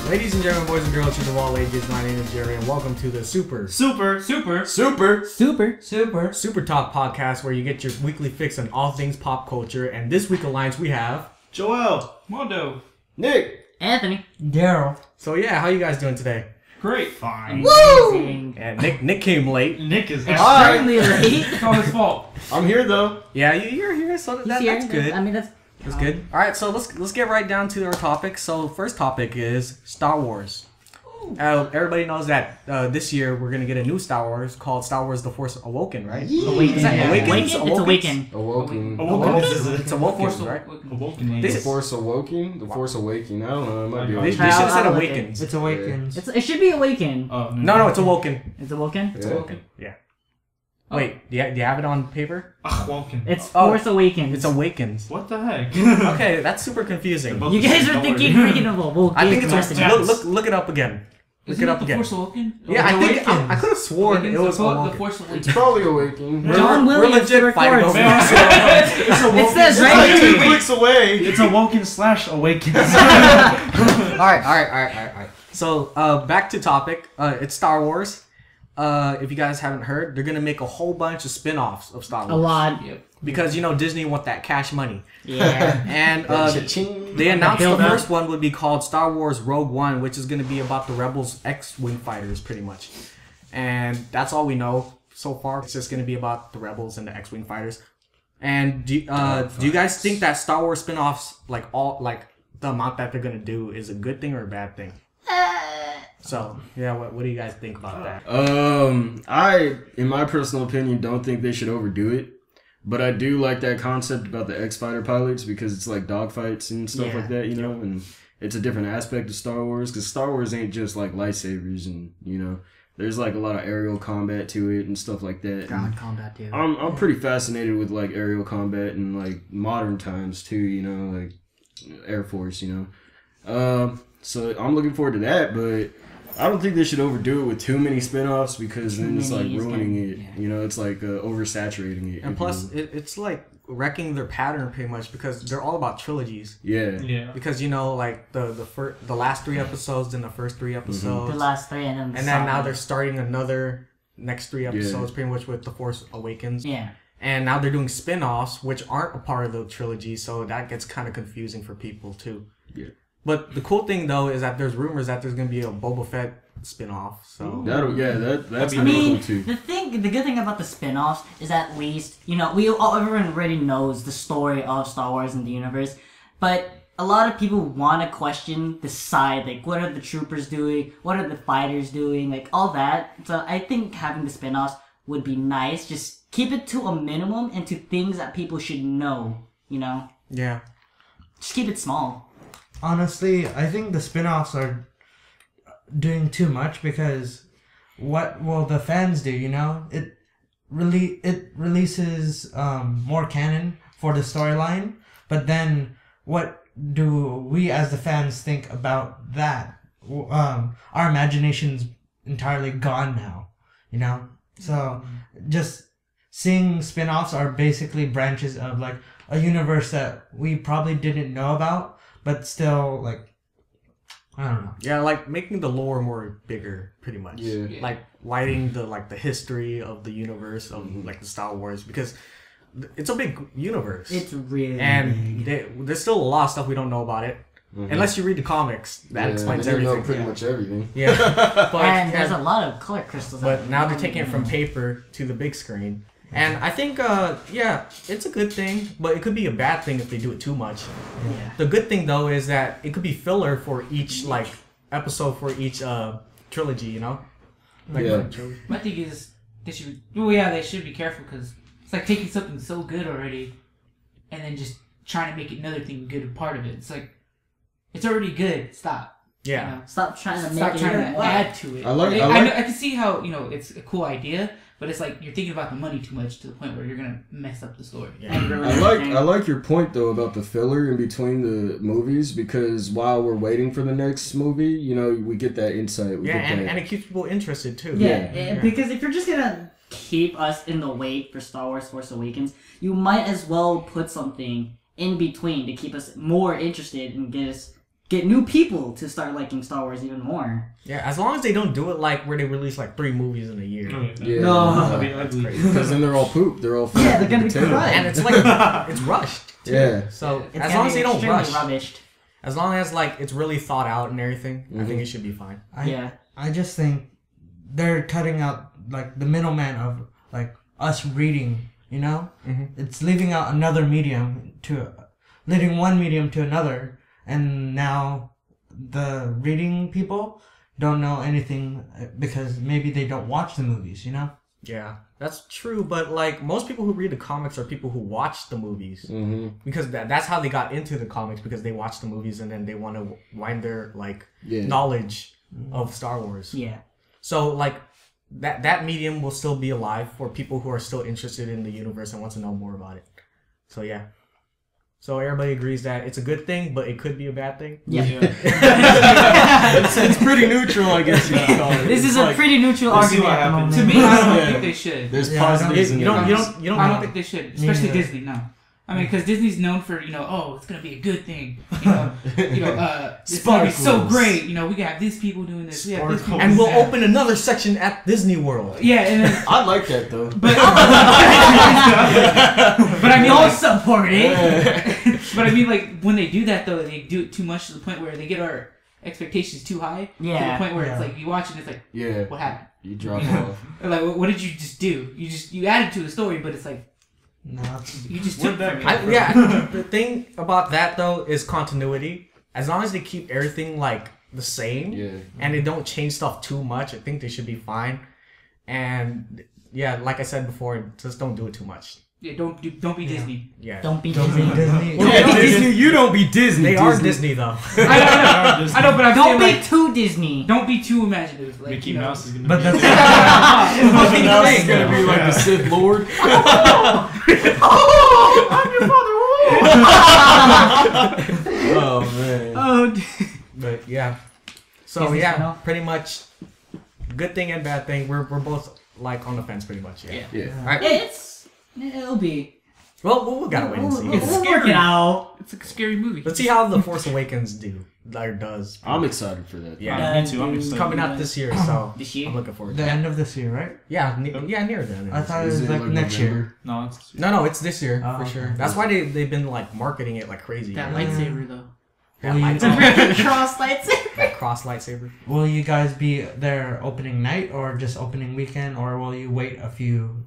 Ladies and gentlemen, boys and girls, children of all ages, my name is Jerry, and welcome to the Super Talk podcast, where you get your weekly fix on all things pop culture. And this week Alliance, we have Joel, Mondo, Nick, Anthony, Darryl. So yeah, how you guys doing today? Great, fine. Woo! And Nick came late. Nick is extremely late. It's all his fault. I'm here though. Yeah, you're here, so that's good. I mean, that's good. All right, so let's get right down to our topic. So first topic is Star Wars. Everybody knows that this year we're gonna get a new Star Wars called Star Wars: The Force Awoken, right? Awakens. Awakens. It's Awaken. It's Awoken, right? Awoken. The Force Awoken. The Force Awakening. I don't know. It might be. They should have said Awakens. It's Awakens. It should be Awaken. No, it's Awoken. It's Awoken. It's Awoken. Yeah. Wait, do you have it on paper? Awoken. It's Force Awakens. It's Awakens. What the heck? Okay, that's super confusing. You guys are thinking freaking of Awoken. I think it's look it up again. Look it up again. Force Awoken? Yeah, I could have sworn it was the Force Awoken. It's probably Awakening. John Williams we're legit fighting over this. It says right It's here. 2 clicks away. It's Awoken/Awakens. All right. So back to topic. It's Star Wars. If you guys haven't heard, they're gonna make a whole bunch of spin-offs of Star Wars. A lot. Yep. Because Disney want that cash money. Yeah. And they announced the first one would be called Star Wars Rogue One, which is gonna be about the Rebels X-wing fighters, pretty much. And that's all we know so far. It's just gonna be about the Rebels and the X-wing fighters. And do you guys think that Star Wars spin-offs, like the amount that they're gonna do, is a good thing or a bad thing? So, yeah, what do you guys think about that? I, in my personal opinion, don't think they should overdo it. But I do like that concept about the X-Fighter pilots because it's like dogfights and stuff like that, and it's a different aspect of Star Wars because Star Wars ain't just like lightsabers and, there's like a lot of aerial combat to it and stuff like that. Ground combat too. I'm pretty fascinated with like aerial combat and like modern times too, like Air Force, So I'm looking forward to that, but I don't think they should overdo it with too many spin-offs because then it's like ruining it. Yeah. It's like oversaturating it. And plus, it's like wrecking their pattern pretty much because they're all about trilogies. Yeah. Because like the last 3 episodes, then the first 3 episodes. The last 3 and then now they're starting another next 3 episodes pretty much with The Force Awakens. Yeah. And now they're doing spin-offs which aren't a part of the trilogy, so that gets kind of confusing for people too. Yeah. But the cool thing though is that there's rumors that there's gonna be a Boba Fett spin-off. So that's cool too. The good thing about the spin-offs is at least everyone already knows the story of Star Wars and the universe, but a lot of people want to question the side, like what are the troopers doing, what are the fighters doing, like all that. So I think having the spin-offs would be nice. Just keep it to a minimum and to things that people should know. Yeah. Just keep it small. Honestly, I think the spin-offs are doing too much because what will the fans do, It releases more canon for the storyline, but then what do we as the fans think about that? Our imagination's entirely gone now, So just seeing spin-offs are basically branches of like a universe that we probably didn't know about. But still, like, I don't know. Yeah, like making the lore more bigger, pretty much. Yeah. Like widening the history of the universe of like the Star Wars because it's a big universe. It's really and there's still a lot of stuff we don't know about it. Mm-hmm. Unless you read the comics, that explains everything. Know pretty much everything. Yeah, and there's a lot of color crystals. But now they're taking it from paper to the big screen. And I think, it's a good thing, but it could be a bad thing if they do it too much. Yeah. The good thing, though, is that it could be filler for each, episode for each trilogy, My thing is, they should be careful because it's like taking something so good already and then just trying to make another thing good a part of it. It's like, it's already good. Stop. Yeah. Stop trying to add to it. I can see how, it's a cool idea, but it's like you're thinking about the money too much to the point where you're gonna mess up the story. Yeah. I like your point though about the filler in between the movies because while we're waiting for the next movie, we get that insight. And it keeps people interested too. Yeah. Because if you're just gonna keep us in the wait for Star Wars Force Awakens, you might as well put something in between to keep us more interested and get us get new people to start liking Star Wars even more. Yeah, as long as they don't do it like where they release like 3 movies in a year. Yeah. No. That's crazy. Because then they're all poop. They're all Yeah, they're gonna be potato. crying. And it's like it's rushed. Too. Yeah. So It's as gonna long as be they don't extremely rush, rubbished. as long as like it's really thought out and everything, I think it should be fine. I just think they're cutting out like the middleman of like us reading. You know, it's leaving out another medium leading one medium to another, and now the reading people don't know anything because maybe they don't watch the movies. You know. Yeah, that's true. But like most people who read the comics are people who watch the movies because that's how they got into the comics, because they watch the movies and then they want to wind their like knowledge of Star Wars. Yeah. So like that medium will still be alive for people who are still interested in the universe and want to know more about it. So yeah. So everybody agrees that it's a good thing, but it could be a bad thing. Yeah. It's pretty neutral, I guess. This is a pretty neutral argument at the moment. To me, I don't think they should. There's Yeah, positives and You don't I don't think they should, especially Disney. No, I mean, because Disney's known for it's gonna be a good thing. It's gonna be so Sparkles. great. We have these people doing this. We have this people And doing we'll that. open another section at Disney World. Yeah, and then, I like that though. but I mean, Don't support it. but I mean, like when they do that though, they do it too much to the point where they get our expectations too high. To the Yeah. point where it's like you watch it, and it's like, Yeah. what happened? You drop off. Or like, what did you just do? You added to the story, but it's like No. you just took from it. The thing about that though is continuity. As long as they keep everything like the same and they don't change stuff too much, I think they should be fine. And yeah, like I said before, just don't do it too much. Yeah, don't be Disney. Yeah. Don't be Don't be Disney. Disney. Disney, you don't be Disney. They are Disney though. I know, but I'm Don't saying be like, too Disney. don't be too imaginative. Like, Mickey Mouse is gonna But be that's Mickey Mouse is gonna be like the Sith Lord. Oh man. Oh. But yeah. So Disney yeah, Channel. pretty much good thing and bad thing. We're both like on the fence pretty much. Yeah. Yeah. Alright. It'll be. Well, we gotta wait and see. It's We'll scary. work it out. It's a scary movie. Let's see how The Force Awakens does. I'm excited for that. Yeah. Me too. I'm It's excited. coming out this year, so This year? I'm looking forward to the it. end of this year, right? Yeah, near the end. I thought it Is was it like next year. November? No, it's No, it's this year Oh, for okay. sure. That's why they've been like marketing it like crazy. that lightsaber though. That Will you- lightsaber, Cross lights. that cross lightsaber. Will you guys be there opening night or just opening weekend, or will you wait a few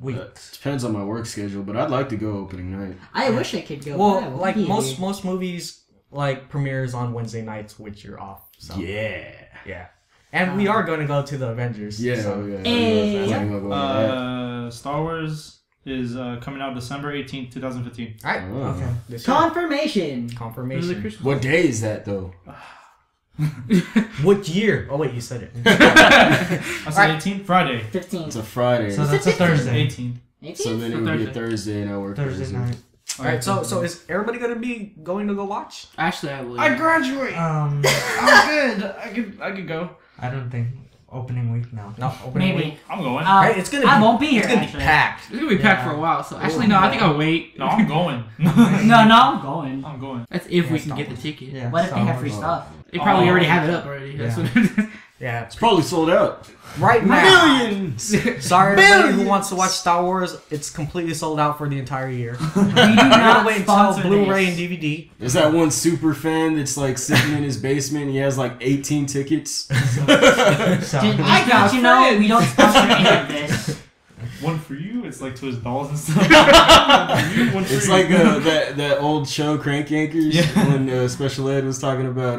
weeks? Depends on my work schedule, but I'd like to go opening night. I wish I could go. but I Well, won't like be most here. movies like premieres on Wednesday nights, which you're off. So Yeah. and we are going to go to the Avengers. Yeah. So. Yeah. Hey. That's what I'm gonna go Star Wars is coming out December 18th, 2015. All right. with that. Okay. This year. Confirmation. Confirmation. What day is that though? What year? Oh wait, you said it. I said 18th? Friday. 15th. It's a Friday. So that's a Thursday. 18th. 18th? So then it would be a Thursday, and I work Thursday night. All right. So is everybody gonna be going to go watch? Actually, I will. I graduate. I'm good. I could go. I don't think opening week now. No, opening Maybe. week. I'm going. Right, it's gonna. I be, won't be here. It's gonna Actually. be packed. It's gonna be packed for a while. So actually, no. I think I'll wait. No, I'm going. No, I'm going. I'm going. That's if we Yeah, can get the Star ticket. Yeah. What if they Star have free Wars. stuff? They probably Oh. already have it up already. That's Yeah. what it is. Yeah. It's probably sold out. Right now. Millions. Sorry, everybody who Billions. wants to watch Star Wars. It's completely sold out for the entire year. We do We're gonna not wait until sponsor Blu-ray this. and DVD. There's that one super fan that's like sitting in his basement. And he has like 18 tickets. So, Just I got let you know, friends. we don't sponsor any of this. One for you. It's like to his dolls and stuff. One for you, one for It's you. like that old show Crank Yankers when Special Ed was talking about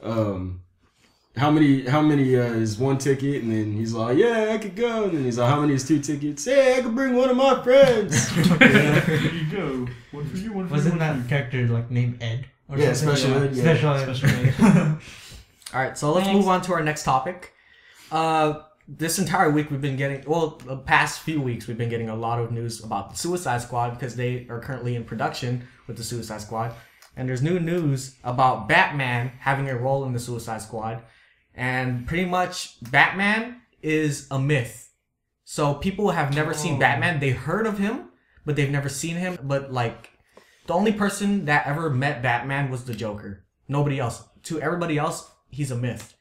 how many is one ticket, and then he's like, yeah, I could go, and then he's like, how many is two tickets? Hey, I could bring one of my friends. There you go. One for you. One for wasn't you. that character like named Ed? Or Yeah, something? Special Ed. Yeah. Special Ed. Special ed. All right, so let's Thanks. move on to our next topic. This entire week we've been getting, the past few weeks we've been getting a lot of news about the Suicide Squad because they are currently in production with the Suicide Squad. And there's new news about Batman having a role in the Suicide Squad. And pretty much Batman is a myth. So people have never seen Batman. They heard of him, but they've never seen him. But like, the only person that ever met Batman was the Joker. nobody else. To everybody else, he's a myth.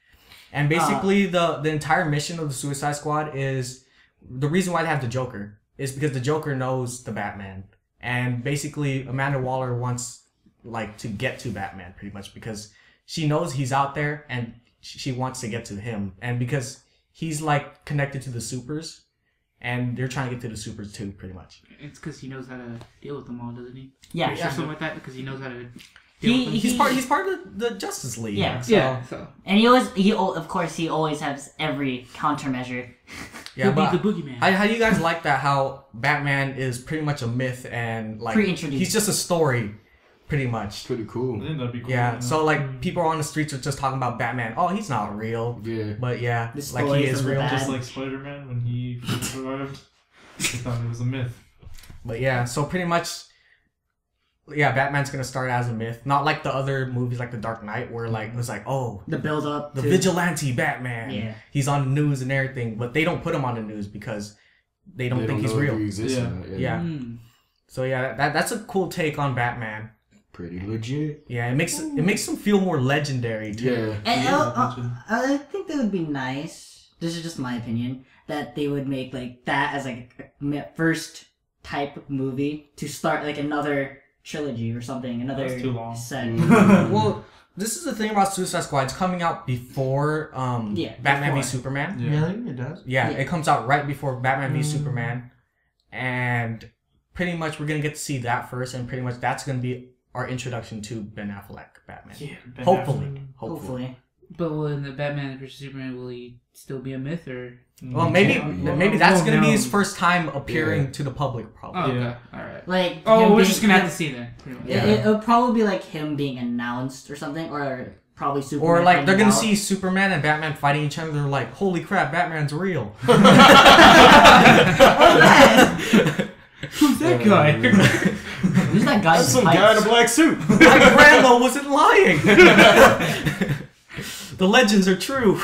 And basically, the entire mission of the Suicide Squad is the reason why they have the Joker is because the Joker knows the Batman, and basically Amanda Waller wants like to get to Batman pretty much because she knows he's out there and she wants to get to him, and because he's like connected to the supers, and they're trying to get to the supers too, pretty much. It's because he knows how to deal with them all, doesn't he? Yeah, Or sure. something like that, because he knows how to He's part of the Justice League. Yeah. So And of course he always has every countermeasure. Yeah, he'll but be the boogeyman. how do you guys like that? How Batman is pretty much a myth and like Pre-introduced. he's just a story, pretty much. Pretty cool. I think that'd be cool. Yeah. So like people on the streets are just talking about Batman. Oh, he's not real. Yeah. But yeah, The like he stories is of the real. Bat- Just like Spider-Man when he survived. I thought it was a myth. But yeah, so pretty much, yeah, Batman's gonna start as a myth, not like the other movies like The Dark Knight, where like it was like, oh, The build up. the vigilante Batman. Yeah. He's on the news and everything, but they don't put him on the news because they don't think he's know if real. he exists or Yeah. not, Yeah. Mm. So yeah, that's a cool take on Batman. Pretty legit. Yeah, it makes him feel more legendary too. Yeah. And He is a I think that would be nice. This is just my opinion that they would make like that as like a first type of movie to start like another trilogy or something. Another That's too long. set. Well, this is the thing about Suicide Squad. It's coming out before Batman v before. Superman. Yeah. Really? It does? Yeah, Yeah. it comes out right before Batman v Superman, and pretty much we're gonna get to see that first, and pretty much that's gonna be our introduction to Ben Affleck Batman. Yeah. Ben Hopefully. Affleck. Hopefully. But will in the Batman vs Superman, will he still be a myth or? Well, maybe that's gonna be his no. first time appearing to the public, probably. Oh, Yeah. okay, all right. Like Oh, him we're being- just gonna have to see then. Pretty much. Yeah. It'll probably be like him being announced or something, or probably Superman. Or like they're coming gonna out. see Superman and Batman fighting each other. They're like, "Holy crap, Batman's real!" Who's that guy? Who's that guy? That's in some guy in a tights? black suit. My grandma wasn't lying. The legends are true.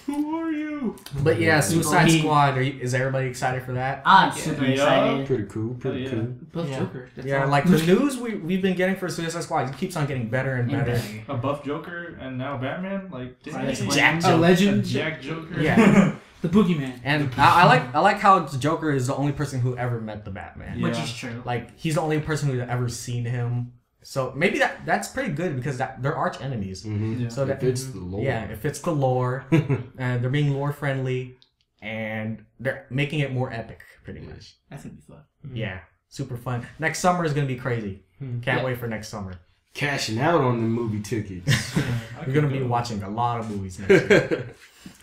Who are you? But yeah, Suicide He- Squad. Is everybody excited for that? I'm super Yeah. excited. Pretty cool. Pretty Yeah. cool. Both Yeah. Joker. That's Yeah, all. like the news we've been getting for Suicide Squad, it keeps on getting better and And better. better. A buff Joker and now Batman? Like, dang. That's Jack a Joker. legend. Jack Joker? Yeah. The boogeyman. And I like how the Joker is the only person who ever met the Batman. Yeah. Which is true. Like he's the only person who's ever seen him. So maybe that's pretty good because they're arch enemies. Mm-hmm. Yeah. So If that it's the Lord. yeah, it fits the lore, and they're being lore friendly, and they're making it more epic, pretty much. That's gonna be fun. Yeah, super fun. Next summer is gonna be crazy. Can't Yeah. wait for next summer. Cashing out on the movie tickets. We're gonna be watching a lot of movies next year.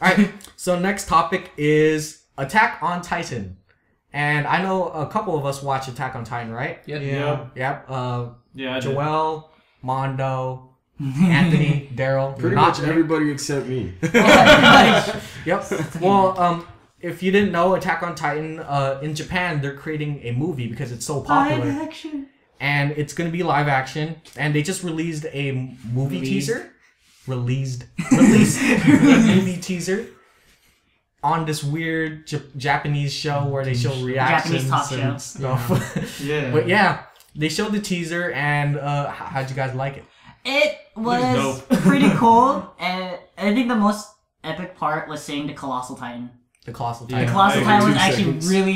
All right, so next topic is Attack on Titan, and I know a couple of us watch Attack on Titan, right? Yep. Yeah. Yep. Yeah, I did. Joel, Mondo, Anthony, Daryl. Pretty not much me. everybody except me. Yep. Well, if you didn't know, Attack on Titan, in Japan, they're creating a movie because it's so popular. Live action. And it's going to be live action. And they just released a movie teaser. Released movie teaser on this weird Japanese show where they show reactions talk show. and stuff. Yeah. But yeah, they showed the teaser, and how'd you guys like it? It was Looks pretty cool, and I think the most epic part was seeing the Colossal Titan. The Colossal Yeah. The Titan. Colossal Like Titan was 2 actually seconds. really.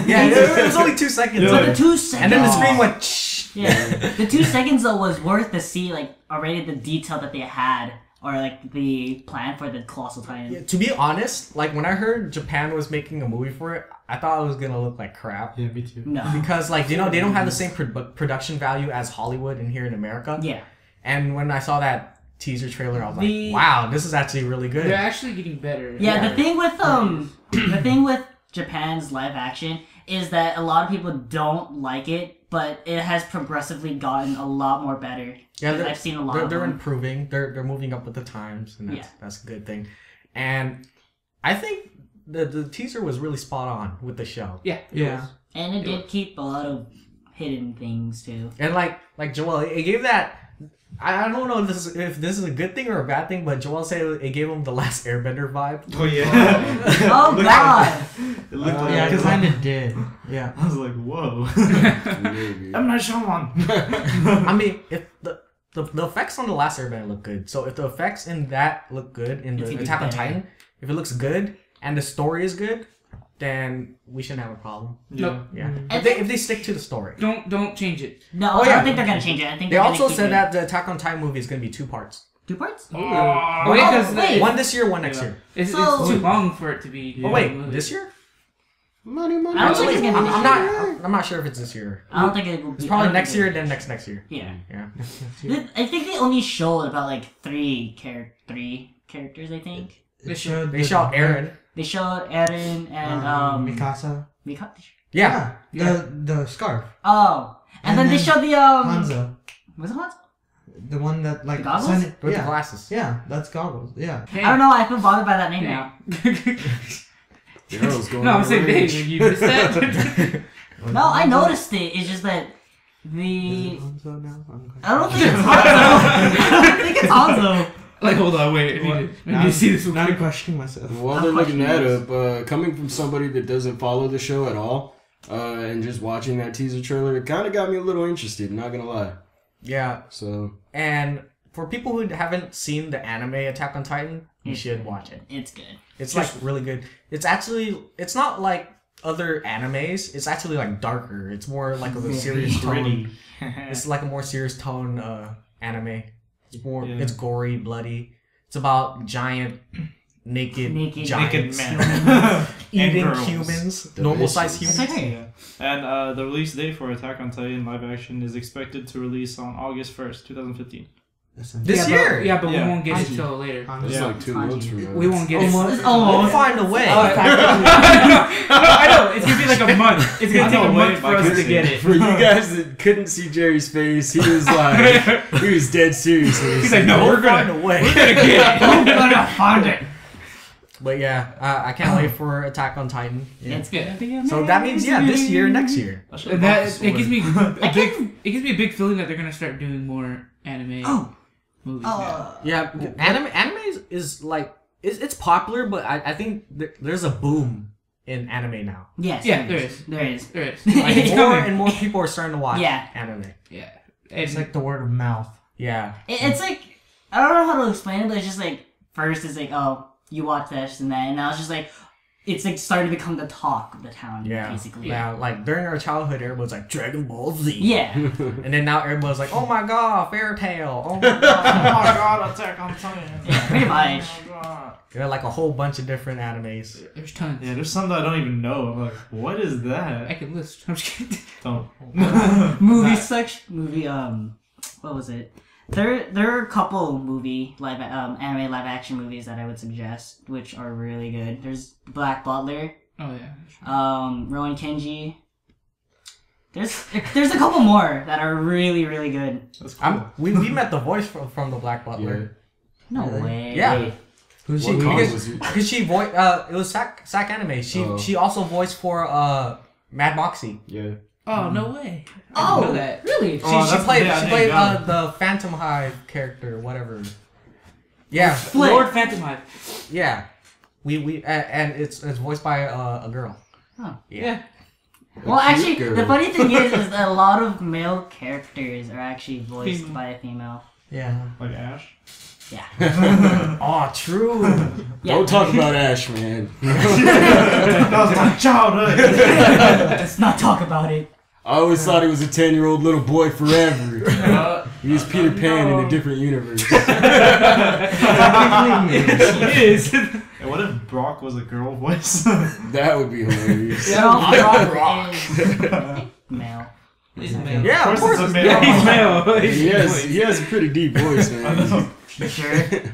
Yeah, it was only 2 seconds. Yeah. But the 2 seconds. And then the screen went shh. Yeah, the 2 seconds though was worth to see like already the detail that they had, or like the plan for the Colossal Titan. Yeah, to be honest, like when I heard Japan was making a movie for it, I thought it was gonna look like crap. Yeah, me too. No. Because like they don't have the same production value as Hollywood and here in America. Yeah. And when I saw that teaser trailer, I was The- like, wow, this is actually really good. They're actually getting better. Yeah, Yeah. the thing with Japan's live action is that a lot of people don't like it, but it has progressively gotten a lot more better. Yeah, I've seen a lot they're, of they're them. improving. They're moving up with the times, and that's a good thing. And I think the teaser was really spot on with the show. Yeah. Yeah. And it did keep a lot of hidden things too. And like Joel, it gave that. I don't know if this is a good thing or a bad thing, but Joel said it gave him the Last Airbender vibe. Oh, yeah. Oh god! It looked like Yeah, it kind of did. Yeah. I was like, whoa. Maybe. I'm not Shyamalan. I mean, if the effects on the last Airbender look good. So if the effects in that look good in the Attack on Titan, if it looks good and the story is good, then we shouldn't have a problem. Yeah. Yeah. If they stick to the story. Don't change it. No, I don't think they're gonna change it. I think they they're also gonna said that the Attack on Titan movie is gonna be 2 parts. 2 parts. Wait, one this year, one next year. It's So- too long for it to be. Oh wait, this year? Money. I don't think it's gonna be this year. I'm not sure if it's this year. I don't think it will be. It's probably next year, then next year. Yeah. Yeah. I think they only showed about like 3 characters. I think They showed Eren. they showed Eren and Mikasa. Yeah. The scarf. Oh, and then they showed the Hanzo. Was it Hanzo? The one that like The goggles? With the glasses. Yeah, that's goggles. Yeah. Hey. I don't know. I feel bothered by that name now. Daryl's going No, I'm to saying, rage. hey, you missed that. No, I noticed it. It's just that the Hanzo now? I don't think it's Hanzo. I don't think it's Hanzo. Like, hold on, wait. Let me see this. Now I'm questioning myself. While they're looking that up, coming from somebody that doesn't follow the show at all, and just watching that teaser trailer, it kind of got me a little interested, not gonna lie. Yeah. So, And for people who haven't seen the anime Attack on Titan, you should watch it. It's good. It's like really good. It's not like other animes. It's actually like darker. It's more like a serious tone. It's like a more serious tone anime. It's more. It's gory, bloody. It's about giant, naked giants men. eating And girls. humans, normal sized It's humans. okay. Yeah. And the release date for Attack on Titan live action is expected to release on August 1st, 2015. This year. But Yeah. we won't get it till later. it's Yeah. like 2 months from now. We won't get it. We'll find a way. I know. It's gonna be like a month. It's gonna take a month for us to get it. For you guys that couldn't see Jerry's face, he was like, he was dead serious. He's like, no, We'll find a way. we're gonna get it. I'm gonna find it. But yeah, I can't wait for Attack on Titan. Yeah. It's good. So that means this year, next year. And that it gives me it gives me a big feeling that they're gonna start doing more anime movies. Yeah, anime is like it's popular, but I think there's a boom in anime now. Yes. Yeah, there is. There is. There is. Like It's more coming. and more people are starting to watch Yeah. anime. Yeah. It's like the word of mouth. Yeah. It's like I don't know how to explain it, but it's just like first it's like you watch this and that, and now it's just like it's like starting to become the talk of the town. Yeah. Basically. Yeah. Like during our childhood, everyone's like Dragon Ball Z. Yeah. And then now everyone's like, oh my god, Fairy Tail. Oh my god. God, Attack on Titan. Yeah, pretty much. There are like a whole bunch of different animes. There's tons. Yeah, there's some that I don't even know. I'm like, what is I that? can list. I'm just kidding. Don't. Movie what was it? There are a couple anime live action movies that I would suggest, which are really good. There's Black Butler, Oh yeah. Rowan Kenji. There's a couple more that are really, really good. That's cool. We met the voice from the Black Butler. No Really? way. Yeah. Who's What she? con Because was it? because she voiced it was Sack Anime. She also voiced for Mad Moxie. Yeah. Oh no way. I Oh, didn't know that. really? She that's- played yeah, she I played got the Phantom Hive character, whatever. Yeah, Lord Phantom Hive. yeah. We and it's voiced by a girl. Huh. Yeah. Well, actually, girl. the funny thing is that a lot of male characters are actually voiced Female. by a female. Yeah. Like Ash. Yeah. Oh, true. Yeah. Don't talk about Ash, man. That was my childhood. Let's not talk about it. I always thought he was a 10-year-old little boy forever. He was Peter Pan in a different universe. It is. And what if Brock was a girl voice? That would be hilarious. So, I'm Brock is male. He's a male. Yeah, of course. it's a Yeah, he's male. He has a pretty deep voice, man. For sure.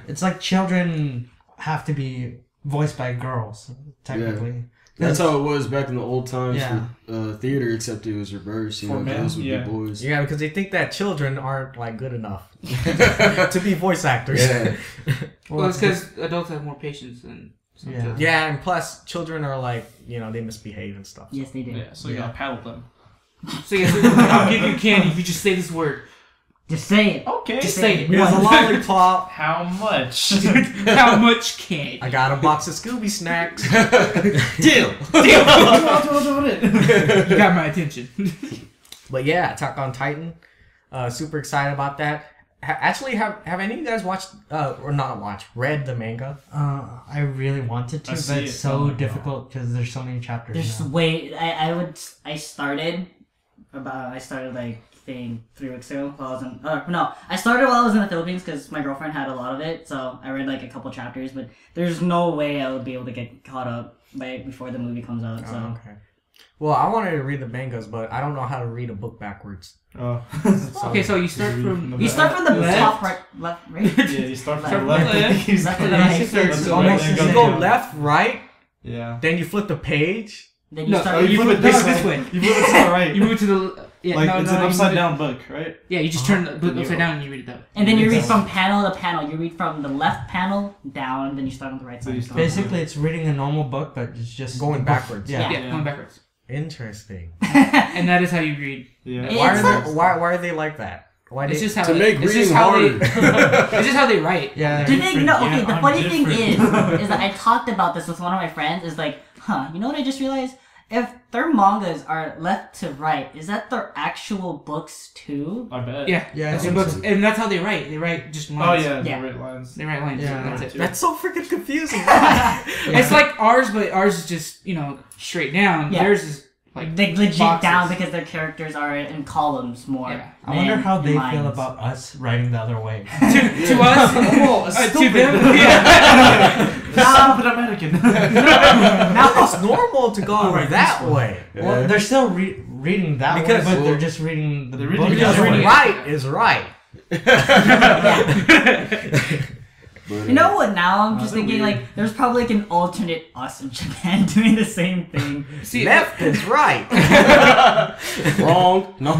It's like children have to be voiced by girls, technically. That's how it was back in the old times Yeah. for theater, except it was reversed. You For know, men, girls would yeah. be boys. Yeah, because they think that children aren't like good enough to be voice actors. Yeah. Well, it's because adults have more patience than some Yeah. children. Yeah, and plus children are like they misbehave and stuff. Yes, they do. Yeah, so you gotta paddle them. So yes, I'll give you candy if you just say this word. Just say it. Okay. Just say it. Here's a lollipop. How much? How much candy? I got a box of Scooby snacks. Deal. You got my attention. But yeah, Attack on Titan. Super excited about that. Actually, have any of you guys watched or not watched, read the manga? I really wanted to, but it's so difficult because there's so many chapters. There's way I started like thing 3 weeks ago while I was in I started while I was in the Philippines because my girlfriend had a lot of it, so I read like a couple chapters, but there's no way I would be able to get caught up before the movie comes out. So Okay. Well, I wanted to read the mangas, but I don't know how to read a book backwards. Oh. Okay, so you start from the top right, left, right. Yeah, you start from the Left. left. Left to the right. You go left, right, Yeah. then you flip the page. Then you No, start. you flip move it this way. You move it to the right. You move to the Like it's an you upside move down book, right? Yeah, you just turn the book upside down and you read it that way. And then you read from panel to panel. You read from the left panel down, then you start on the right So side. you start- Basically, it's reading a normal book, but it's just Going backwards. Yeah. Yeah, going backwards. Interesting. And that is how you read. Yeah. Why are they like that? Why It's they, just how To make it's just reading how harder. it's just how they write. Yeah. Do they know? Okay, the I'm funny thing different. is that I talked about this with one of my friends. Is like, you know what I just realized? If their mangas are left to right, is that their actual books too? I bet. Yeah, Yeah, I that's think their books, so. and that's how they write. They write just Oh lines. yeah, Yeah. the right lines. They write lines. Yeah. That's it. That's so freaking confusing. It's like ours, but ours is just straight down. Yeah. Theirs is like They legit boxes. down because their characters are in columns more. Yeah. I wonder than how they lines. feel about us writing the other way. to us, to them. Yeah. Stupid American. Now it's normal to go that way. Well, they're still reading that Because- way, but they're just reading the They're book. reading Because the other way. right is right. You know what? Now I'm just they're thinking weird. like there's probably like an alternate us in Japan doing the same thing. See, Left is right. Wrong. No.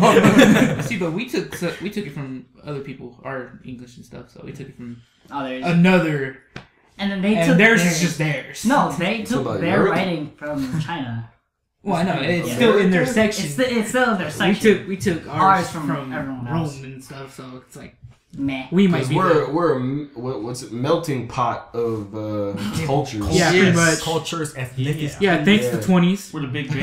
see, but we took it from other people, our English and stuff. So we took it from Others, another, and then they and took theirs is just theirs. no, they took about their Europe? writing from China. Well, I know it's Yeah. still in their section. It's still in their section. We took Ours ours from from everyone Rome else. and stuff. So it's like Meh. we might be We're what's it, melting pot of cultures. Yeah, pretty much. Cultures, ethnicities. yeah. Thanks to Yeah. 20s, We're the big baby.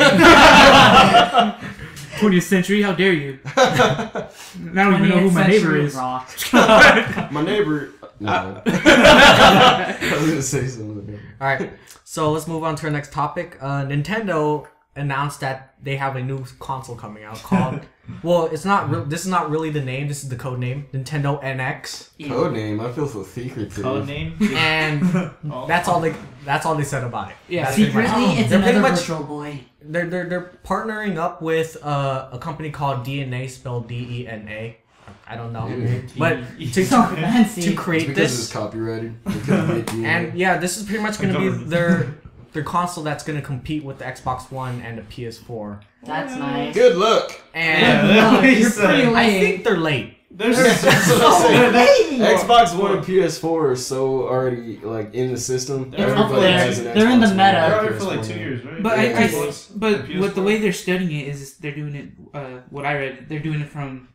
20th century. How dare you? I don't even know who my neighbor is. Rock. My neighbor. No. I was gonna say something. All right, so let's move on to our next topic. Nintendo announced that they have a new console coming out called. Well, it's not. This is not really the name. This is the code name, Nintendo NX, Code name. I feel so secretive. Code name. and that's all they. That's all they said about it. Yeah, That's pretty much- Secretly, it's They're pretty another much- Virtual Boy. They're partnering up with a company called DNA, spelled DENA. I don't know, but So fancy. to It's create because this. it's copyrighted. They couldn't make you- And yeah, this is pretty much going to be their console that's going to compete with the Xbox One and the PS4. That's nice. Good luck. And Yeah, You're pretty I late. think they're late. There's That's what I'm saying. Hey! Xbox One and PS4 are so already like in the system. They're up Everybody there. has an They're in the Xbox One meta. and They're out here for like PS4 2 now. years, right? But Yeah, but PS4. with the way they're studying it is they're doing it. What I read, they're doing it from.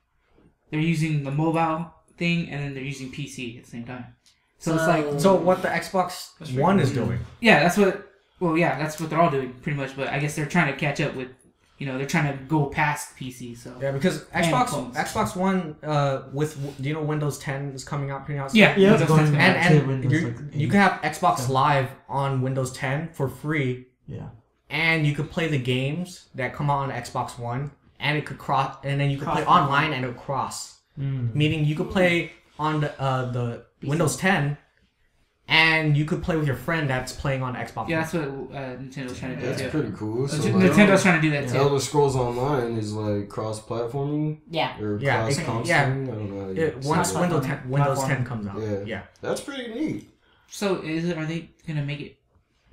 They're using the mobile thing and then they're using PC at the same time. So it's like So what the Xbox One is doing? yeah, that's what. Well, yeah, that's what they're all doing pretty much. But I guess they're trying to catch up with. They're trying to go past PC. So Yeah, because And Xbox phones. Xbox One with do you know Windows 10 is coming out pretty out soon? yeah, Yeah, Windows it's going 10's back. coming out. And Windows, you like, you can have Xbox Live on Windows 10 for free, Yeah. and you could play the games that come out on Xbox One, and it could cross, and then you could play Cross-platform. online and it would cross. Mm. Meaning you could play on the Windows 10, and you could play with your friend that's playing on Xbox. Yeah, One. that's what Nintendo's trying to do That's too. pretty cool. So, Nintendo's trying to do that too. Elder Scrolls Online is like cross-platforming Yeah. or Yeah, cross-console. yeah. I don't know. How you say Once it. Windows 10 comes out. Yeah. Yeah. That's pretty neat. So are they gonna make it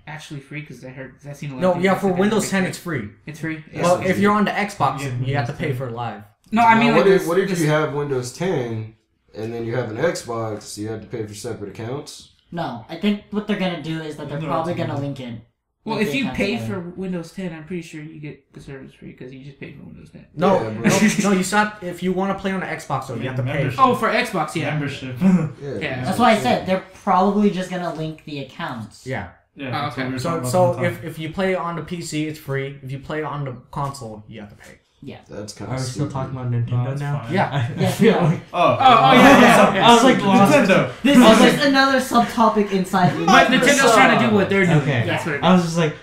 actually free? Because I've seen a lot. No, of people yeah, say for they're gonna Windows make 10 it it's free. It's free. Well, Yeah. if you're on the Xbox, Yeah, you have to pay Windows for it live. No, I mean Now, like what if this- you have Windows 10 and then you have an Xbox? You have to pay for separate accounts. No, I think what they're gonna do is that they're probably gonna link it. Well, Link if the you accounts pay together. for Windows 10, I'm pretty sure you get the service free because you just paid for Windows 10. No, Yeah, bro. no, you start if you want to play on the Xbox, though, you have to pay. Membership. Oh, for Xbox, yeah. Membership. Yeah. That's why I said they're probably just gonna link the accounts. Yeah. Yeah. Oh, that's what okay. we were So talking so about if you play on the PC, it's free. If you play on the console, you have to pay. That's kind Are of we still talking about Nintendo that's now? fine. Yeah. I feel like yeah. I was like lost. Nintendo. This is just another subtopic inside. But Nintendo's trying to do what they're doing. Okay. That's what it is. I was just like,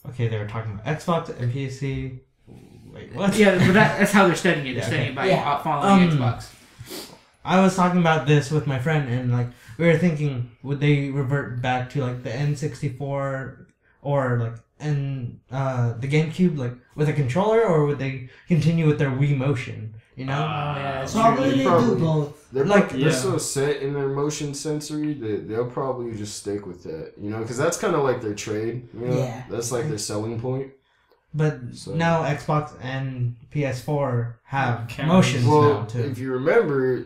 okay, they were talking about Xbox and PC. Wait, what? Yeah, but that's how they're studying it. They're Yeah, studying it by Yeah. following Xbox. I was talking about this with my friend, and like we were thinking, would they revert back to like the N64 or like the GameCube, like with a controller, or would they continue with their Wii Motion? You know? Yeah, that's Probably they Probably. do both. They're Like- they're so set in their motion sensory that they'll probably just stick with that, you know, because that's kind of like their trade, you know. Yeah. That's like their selling point. But So- now Xbox and PS4 have Cameras. motions now Well, too. if you remember,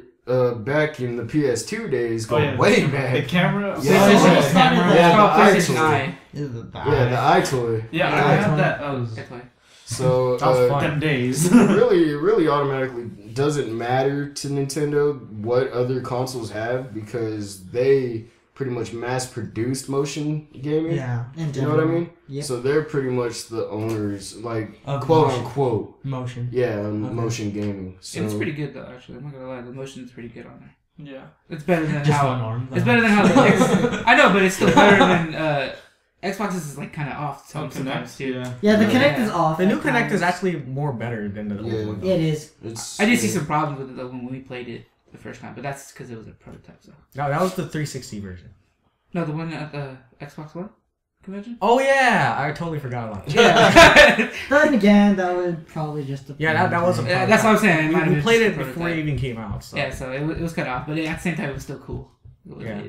back in the PS2 days, Oh, going yeah. way The back. camera. Yeah. PlayStation Oh, started camera. that. Yeah, Oh, the PlayStation iToy. Eye. Yeah, the iToy. Yeah, Yeah, I it's had one- that. That was That's why. So That was fun. them days. really automatically doesn't matter to Nintendo what other consoles have because they pretty much mass produced motion gaming. Yeah, You know what I mean? Yep. So they're pretty much the owners, like Of quote motion. unquote. motion. Yeah, Okay. motion gaming. So It's pretty good though. Actually, I'm not gonna lie. The motion is pretty good on there. Yeah. It's better than Just how. one arm. It's better than how the I know, but it's still better than Xbox's is like kind of off sometimes too. Yeah. Yeah, the Yeah. Kinect is off. The new at Kinect times. is actually more better than the Yeah. old one. It is. it's. I did see some problems with it though when we played it the first time, but that's because it was a prototype. So No, that was the 360 version. no, the one at the Xbox One convention. Oh yeah, I totally forgot about it. Yeah, Then again, that would probably just. Yeah, that was a Yeah, that's what I'm saying. It might have We been played just it a before it prototype. even came out. So. Yeah, so it was cut off, but at the same time, it was still cool. Yeah.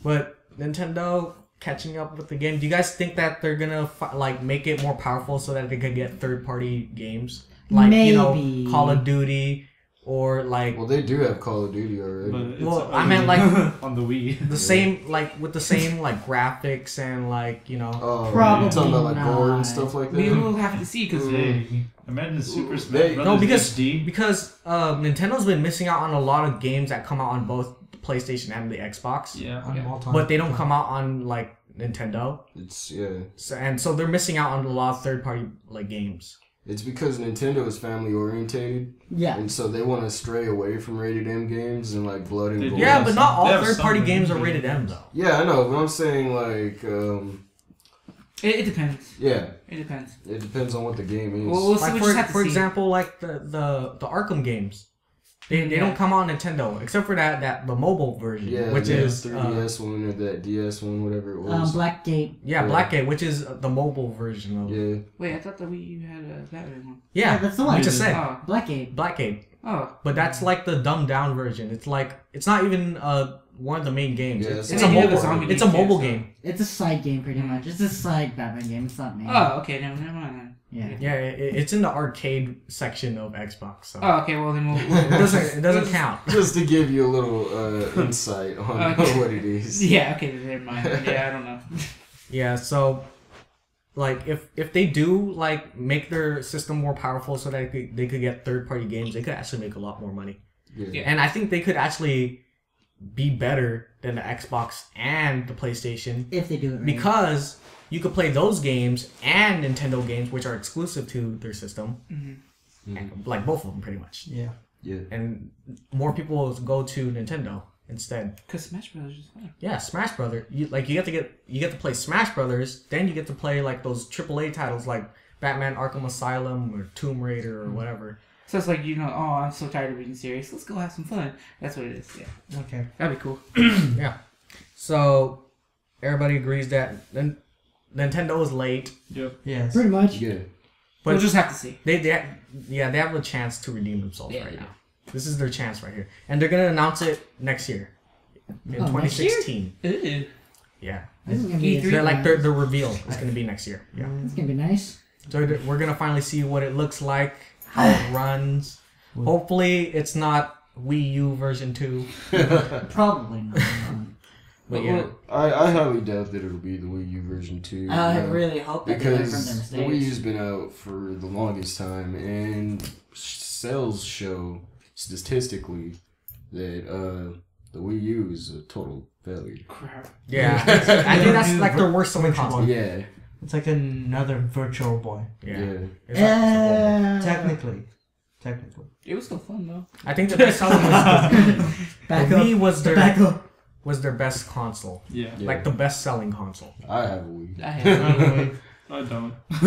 But Nintendo catching up with the game. Do you guys think that they're gonna like make it more powerful so that they could get third-party games, like you Maybe. know, Call of Duty, or like Well, they do have Call of Duty already. But it's Well, I only meant, like, on the Wii. the same, like with the same like graphics and like you know. Oh, Probably you're talking about like gore not. and stuff like We that. will have to see because Hey, imagine Super Ooh, Smash they- Brothers No, because HD. Nintendo's been missing out on a lot of games that come out on both the PlayStation and the Xbox, Yeah. On multi- but they don't come out on like Nintendo. It's So they're missing out on a lot of third-party like games. It's because Nintendo is family orientated, Yeah. and so they want to stray away from rated M games and like blood and They do. gore. Yeah, but not They all have third-party some games are rated rated M though. Yeah, I know, but I'm saying like, it depends. yeah, It depends. it depends on what the game is. Well, we'll see. Like We just have to for see. example, like the Arkham games, they don't come out on Nintendo except for that the mobile version, yeah, which the is 3DS one or that DS one, whatever it was. Blackgate. yeah, Yeah. Blackgate, which is the mobile version of Yeah, Wait, I thought the Wii U had a Batman one. yeah. that's the I one. just said Oh, Blackgate. Blackgate, oh. but that's like the dumbed down version. It's like it's not even one of the main games. Yeah, it's it's a like the mobile. zombie It's a game too, mobile so- game. It's a side game, pretty much. It's a side Batman game. It's not main. Oh, okay. Never mind then. Yeah. Yeah, it's in the arcade section of Xbox. So Oh, okay. Well, then it doesn't count. just to give you a little insight on Okay. what it is. Yeah. Okay. Then never mind. Yeah, I don't know. Yeah, so like if they do like make their system more powerful so that they could get third-party games, they could actually make a lot more money. Yeah. And I think they could actually be better than the Xbox and the PlayStation If they do it right. because you could play those games and Nintendo games which are exclusive to their system. And, like both of them pretty much. Yeah. Yeah. And more people will go to Nintendo instead. Cause Smash Bros is fun. Yeah, Smash Brothers. You get to play Smash Brothers, then you get to play like those AAA titles like Batman: Arkham Asylum or Tomb Raider or whatever. So it's like oh, I'm so tired of reading series. Let's go have some fun. That's what it is. Yeah, Okay. that'd be cool. Yeah. So everybody agrees that Nintendo is late, Yep. Yes. Pretty much. Yeah. but We'll just have to see. they have a chance to redeem themselves Yeah, right they now. This is their chance right here, and they're gonna announce it next year in Oh, next year? 2016. Ew. Yeah. This is gonna be. E3. They're like the reveal is gonna be next year. Yeah. It's gonna be nice. So we're gonna finally see what it looks like, how it runs. Hopefully, it's not Wii U version 2. Probably not. But yeah, I highly doubt that it'll be the Wii U version 2. I you know, really hope that they learn from their because the Wii U's mistakes. been out for the longest time, and sales show statistically that the Wii U is a total failure. Crap. yeah. I think that's like their worst selling console. Yeah, It's like another Virtual Boy. Yeah. Technically. It was still fun though. I think the best selling was the Wii was their best console. Yeah. Like the best selling console. I have a Wii. I had I don't. How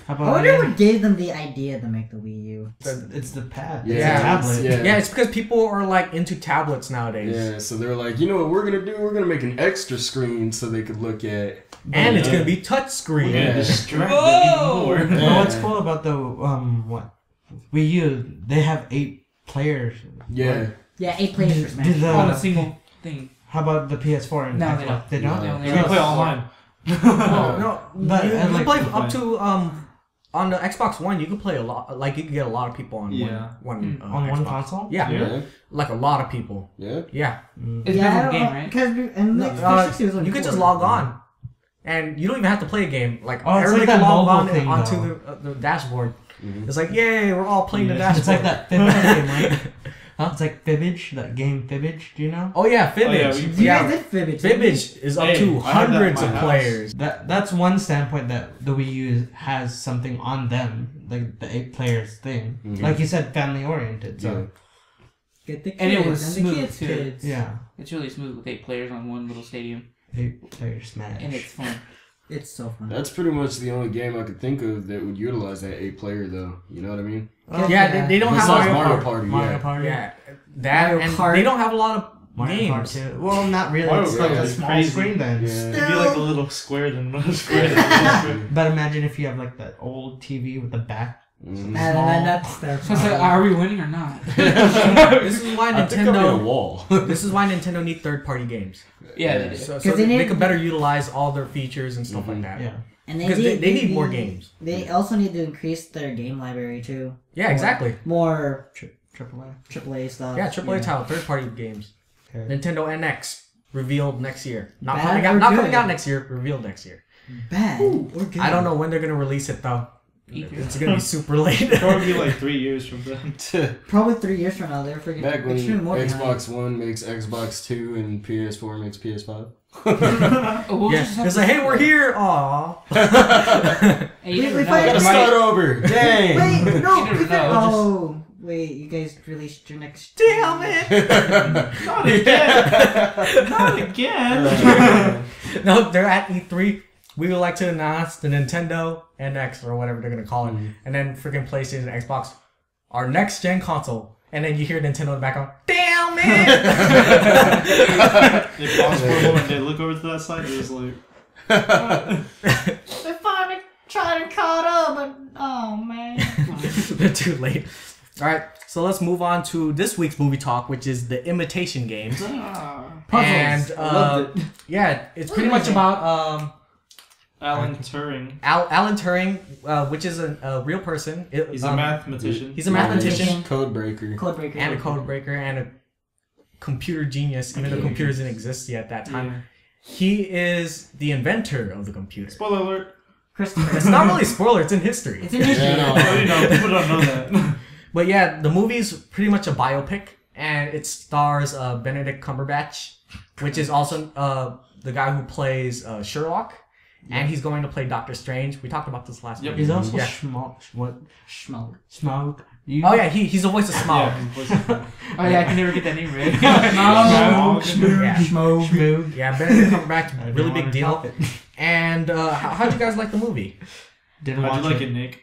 I about wonder what gave them the idea to make the Wii U. it's the pad. Yeah. It's a tablet. Yeah. It's because people are like into tablets nowadays. Yeah, so they're like, you know what we're gonna do? We're gonna make an extra screen so they could look at. And it's gonna be touchscreen. Yeah. Distract them even more. You know what's cool about the Wii U? They have 8 players. Yeah. Yeah, 8 players for Do Smash. the- on a single thing. How about the PS4 and No, Xbox? they They don't. They only You can have play online. No, But, you like, play up to on the Xbox One. You can play a lot. Like you can get a lot of people on one On one Xbox. console? Yeah. Yeah. Like a lot of people. Yeah. Yeah, It's Yeah, a game, right? Because and No, like, 360 was only you could 4. just log on, and you don't even have to play a game. Like Oh, it's everybody like can that log mobile on thing, onto the dashboard. It's like, yay, we're all playing the dashboard. It's like that Fibbage game, right? Huh? It's like Fibbage, that game Fibbage. Do you know? Oh yeah, Fibbage. we- You guys did Fibbage. didn't you? Fibbage is up Hey, to I had that at hundreds my of house. players. That's one standpoint that the Wii U has something on them, like the 8 players thing. Like you said, family oriented. So Get the kids And it was and the smooth, kids' too. kids. yeah, It's really smooth with 8 players on one little stadium, 8 player Smash. and it's fun. It's so fun. That's pretty much the only game I could think of that would utilize that 8-player though. You know what I mean? Yeah, they don't have Besides Mario Mario Kart. Party. Mario Yeah. Party. Yeah, that Mario and Kart. they don't have a lot of Mario games. Kart too. Well, not really. Mario It's Kart like a is small crazy. screen then. Yeah. It'd be like a little square than a square. But imagine if you have like that old TV with the back. Mhm. And that's their So it's like, are we winning or not? This is why I think I'm in a Nintendo. wall. This is why Nintendo need third-party games. Yeah, they do. So they they need- can better utilize all their features and stuff like that. Yeah. And Because they need more games. They also need to increase their game library too. Yeah, exactly. More Triple A. AAA stuff. Yeah, AAA title, third-party games. Okay. Nintendo NX revealed next year. Not Bad coming or out. Not good? coming out next year. Revealed next year. Bad or good. I don't know when they're gonna release it though. E3. It's gonna be super late. Probably like 3 years from then. Probably 3 years from now they're freaking. Back when extreme more Xbox One makes Xbox 2 and PS4 makes PS5. Oh, we'll just Yeah, have it's to- like, hey, we're here. Aww. Hey, you We- never we know. fight- Gotta It might- start over. Dang. Wait, no. You never keep it- know, Oh, wait. You guys released your next. Damn it. Not again. Not again. No, they're at E3. We would like to announce the Nintendo NX or whatever they're gonna call it, and then freaking PlayStation, Xbox, our next gen console, and then you hear Nintendo in the background. Damn it! They pause for a moment. They look over to that side. They're just like, They finally tried and caught up, but oh man. They're too late. All right, so let's move on to this week's movie talk, which is the Imitation Game. And I loved it. yeah, it's pretty much about Alan Turing. Alan Turing, which is a real person. He's a mathematician. He's a mathematician Codebreaker. Codebreaker. and a code breaker and a computer genius, even though computers didn't exist yet at that time. Yeah. He is the inventor of the computer. Spoiler alert. Christopher. It's not really a spoiler, it's in history. It's an issue. Yeah, no. Well, you know, people don't know that. But yeah, the movie's pretty much a biopic, and it stars Benedict Cumberbatch, which is also the guy who plays Sherlock, and he's going to play Doctor Strange. We talked about this last week. He's also Yeah. Schmo. Smaug. Oh yeah, he's the voice of Smaug. Oh yeah, I can never get that name right. Yeah. Schmoog. Yeah, Benedict Cumberbatch, really big wanna deal. top it. And how'd you guys like the movie? Didn't How'd watch you like it, Nick?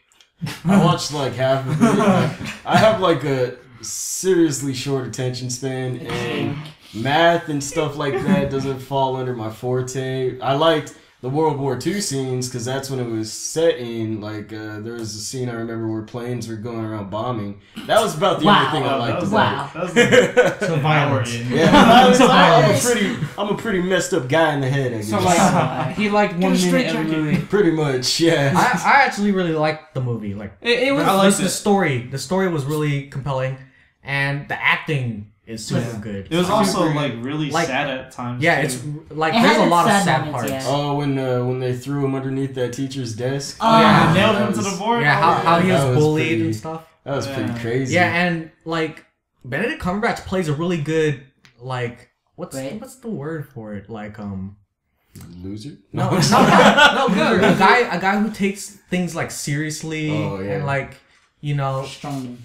I watched like half of it. I have like a seriously short attention span, and math and stuff like that doesn't fall under my forte. I liked the World War II scenes because that's when it was set in. Like there was a scene I remember where planes were going around bombing. That was about the only thing I liked about That was like So violence. in. it. Yeah, I'm a pretty messed up guy in the head. I guess. So like, he liked 1 minute of the movie. Pretty much, yeah. I actually really liked the movie. Like It was. I liked the it. story. The story was really compelling, and the acting is super good. It was also like really Like- sad at times. Yeah, too. it's like It there's had a its lot of sad sad moments, parts. yeah. Oh, when they threw him underneath that teacher's desk. Oh, yeah, yeah. they nailed That him to was- the board. Yeah, Oh, how he that was was bullied pretty- and stuff. That was pretty Yeah. crazy. Yeah, and like Benedict Cumberbatch plays a really good like what's Right. the word for it? Like Loser? No, no, a guy who takes things like seriously and like, you know, Strong.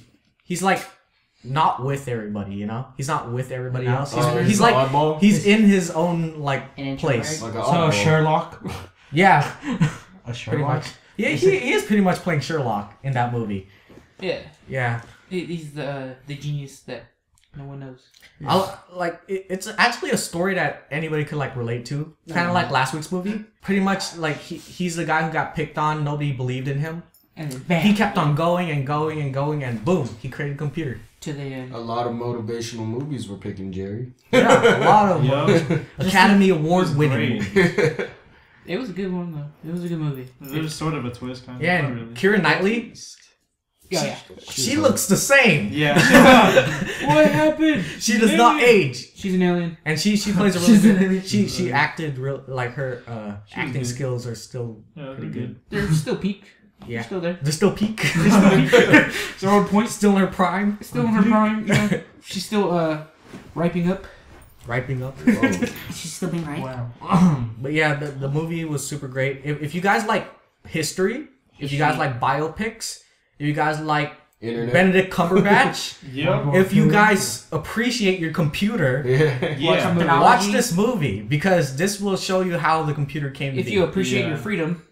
he's like not with everybody, you know. He's not with everybody else. He's the like oddball? he's in his own like An place. Like a So oddball. Sherlock. Yeah, A pretty Sherlock. much. Yeah, he is pretty much playing Sherlock in that movie. Yeah. Yeah. He's the genius that no one knows. It's actually a story that anybody could like relate to. Kind of like last week's movie. Pretty much like he's the guy who got picked on. Nobody believed in him. And then bam. He kept on going and going and going, and boom, he created a computer. To the A lot of motivational movies were picking Jerry. Yeah, a lot of Yup. Academy Award winning. Great. It was a good one though. It was a good movie. There was sort of a twist, kind of. Yeah, Not and really. Keira Knightley, Yeah. she looks the same. Yeah. What happened? She does not age, She's an alien. and she plays a really good. She acted real like her acting good. skills are still Yeah, pretty they're good. They're still peak. Yeah, They're still there. they're still peak. They're on point. Still in her prime. Still in her prime. Yeah. She's still riping up. Ripening up. She's still being right. Wow. But yeah, the movie was super great. If you guys like history, if you guys like biopics, if you guys like Internet. Benedict Cumberbatch, Yep. if you guys appreciate your computer, Yeah. watch this movie because this will show you how the computer came to If be. you appreciate Yeah. your freedom.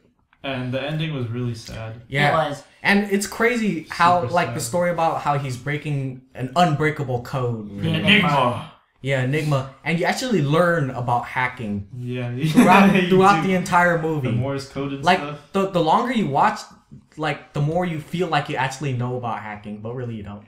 And the ending was really sad. Yeah. It was. And it's crazy how Super like sad. the story about how he's breaking an unbreakable code. Enigma. Yeah, Enigma. And you actually learn about hacking Yeah. throughout You the do. entire movie. The Morse code and Like stuff. the longer you watch, like the more you feel like you actually know about hacking, but really you don't.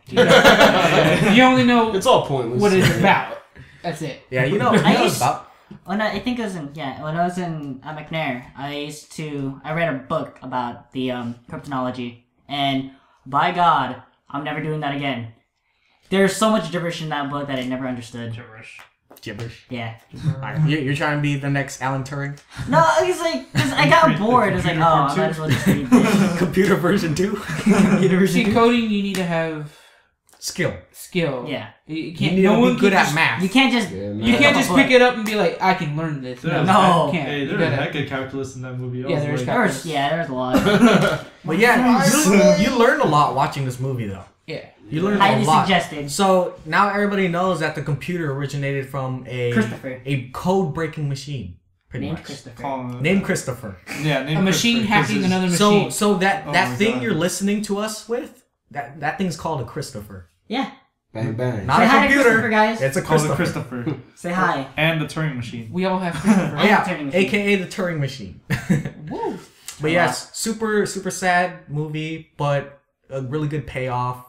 You only know It's all pointless. what it's about. That's it. Yeah, you know, I what used- it's about. When I think it was in when I was in McNair, I read a book about the cryptonology, and by God, I'm never doing that again. There's so much gibberish in that book that I never understood. Gibberish. Yeah. Alright, you're trying to be the next Alan Turing? No, it's like, cause I got bored. It's like, oh, I might as well just read this. Computer version 2? See, coding, you need to have Skill. skill. Yeah. You You can't. need No to one be good can at just, math. You can't just. Yeah, You man. can't just pick it up and be like, I can learn this. There's No, No. you can't. Hey, You there's a gotta- heck of calculus in that movie. I Yeah, was there's like, calculus. There's a lot. But yeah, you learn a lot watching this movie though. Yeah. You learn a Highly lot. suggested. So now everybody knows that the computer originated from Christopher. a code breaking machine. Pretty Named much. Christopher. Named Christopher. Yeah, A machine hacking another So machine. so that Oh that my thing God. you're listening to us with, that thing's called a Christopher. Yeah. Bang bang. Not Say a hi to computer. Christopher, guys. It's a Called the Christopher. Christopher. Say hi. And the Turing machine. We all have Christopher. I have a Yeah, Turing machine. aka the Turing machine. Woo. But yes, super sad movie, but a really good payoff.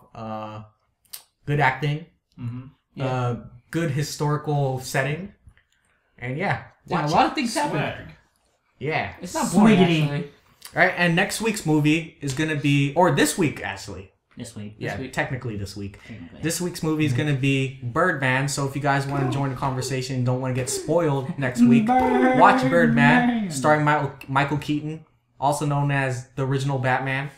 Good acting. Mm-hmm. Good historical setting. And yeah, Yeah, a watch lot it. of things happen. Swag. Yeah. It's not boring, Swiggity. actually. All right, and next week's movie is gonna be, or this week actually. This week. Yeah, week. technically this week. Technically. This week's movie is gonna be Birdman. So if you guys want to join the conversation and don't want to get spoiled next week, watch Birdman, starring Michael Keaton, also known as the original Batman.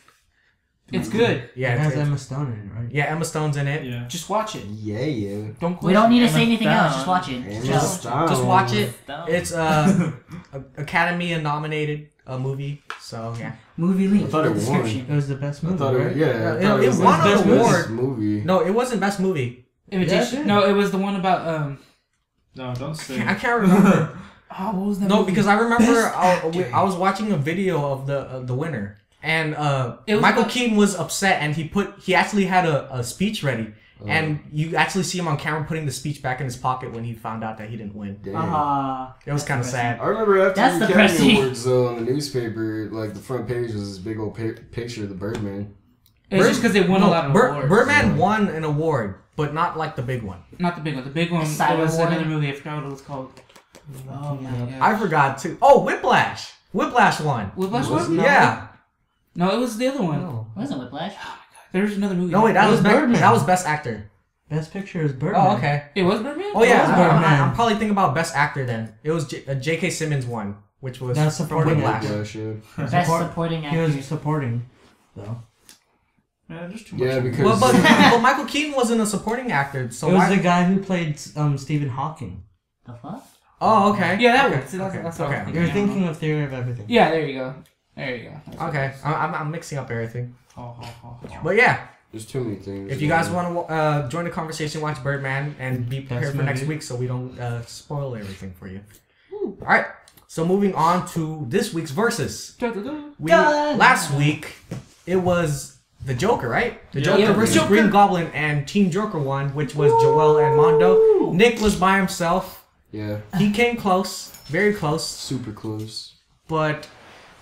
It's good. Yeah, It has it's- Emma Stone in it, right? yeah, Emma Stone's in it. Yeah. Just watch it. Yeah. Don't question We don't need to Emma say anything else. Stone. Just watch it. Emma Just Stone. Just watch it. Stone. It's Academy nominated movie. So yeah, Movie link. I thought it won. Description. It was the best I movie, thought right? it, yeah, Yeah, I thought it was won the an best award. movie. no, it wasn't best movie. Imitation. Yeah, No, it was the one about No, don't say. I can't remember. Oh, what was that? No, movie? because I remember Best I was watching a video of the winner, and It was Michael about- Keaton was upset, and he actually had a speech ready, and you actually see him on camera putting the speech back in his pocket when he found out that he didn't win. Damn. It was kind of sad. I remember after That's the depressing. Academy Awards, though, on the newspaper, like, the front page was this big old picture of the Birdman. It's just because they won a lot of awards. Birdman won an award, but not like the big one. Not the big one. The big one Silent was Award? another movie. I forgot what it was called. Oh my god. I forgot too. Oh, Whiplash. Whiplash won. Whiplash Wasn't one? it? Yeah. No, it was the other one. No. Wasn't Whiplash? There was another movie. No wait, that It was was Birdman. that was best actor. Best picture is Birdman. Oh okay. It was Birdman? Oh yeah, was I'm Birdman. probably thinking about best actor then. It was J.K. Simmons won, which was That's from supporting Whiplash. Whiplash, yeah. Best supporting He was actor. supporting, though. Yeah, just too much. Yeah, because... Well, but Michael Keaton wasn't a supporting actor, so it was why? the guy who played Stephen Hawking. The fuck? Oh, okay. Yeah, that okay. works. That's what I was Okay. thinking. You're thinking of Theory of Everything. Yeah, there you go. There you go. That's what Okay. it is. I'm mixing up everything. Oh. But yeah, There's too many things. if you guys want to join the conversation, watch Birdman and be prepared for next week so we don't spoil everything for you. All right. So moving on to this week's versus. Last week it was the Joker, right? The Joker versus Joker. Green Goblin, and Team Joker won, which was Joel and Mondo. Nick was by himself. Yeah. He came close, very close, Super close. but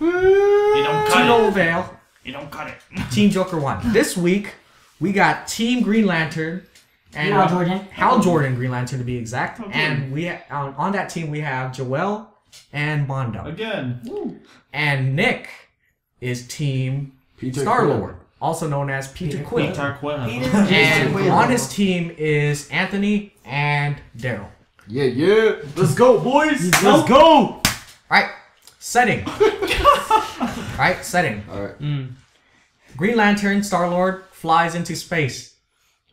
You don't to cut no it. avail. You don't cut it. Team Joker won. This week we got Team Green Lantern and Hal Jordan Green Lantern to be exact. And we on that team we have Joel and Mondo. Again. And Nick is Team Peter Starlord, also known as Peter Quill. Tarquin. And on his team is Anthony and Darryl. Yeah. Let's go, boys. Let's go. Alright, setting. Alright, setting. All right. Green Lantern, Starlord, flies into space.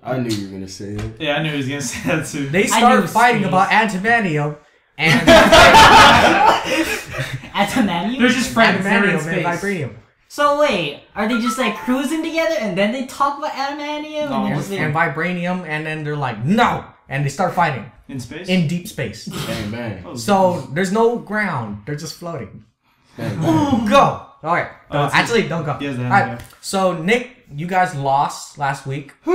I knew you were gonna say it. Yeah, I knew he was gonna say that too. They knew start fighting space. about adamantium and Adamantium? They're just friends. They're in adamantium and space. vibranium. So wait, are they just like cruising together and then they talk about adamantium? No. And there's And vibranium, and then they're like, no! And they start fighting In space? in deep space. Bang bang. So there's no ground, they're just floating. Bang bang. Go! Alright. Oh, it's- Actually, don't go. Yes, they have, Alright. So, Nick, you guys lost last week. So,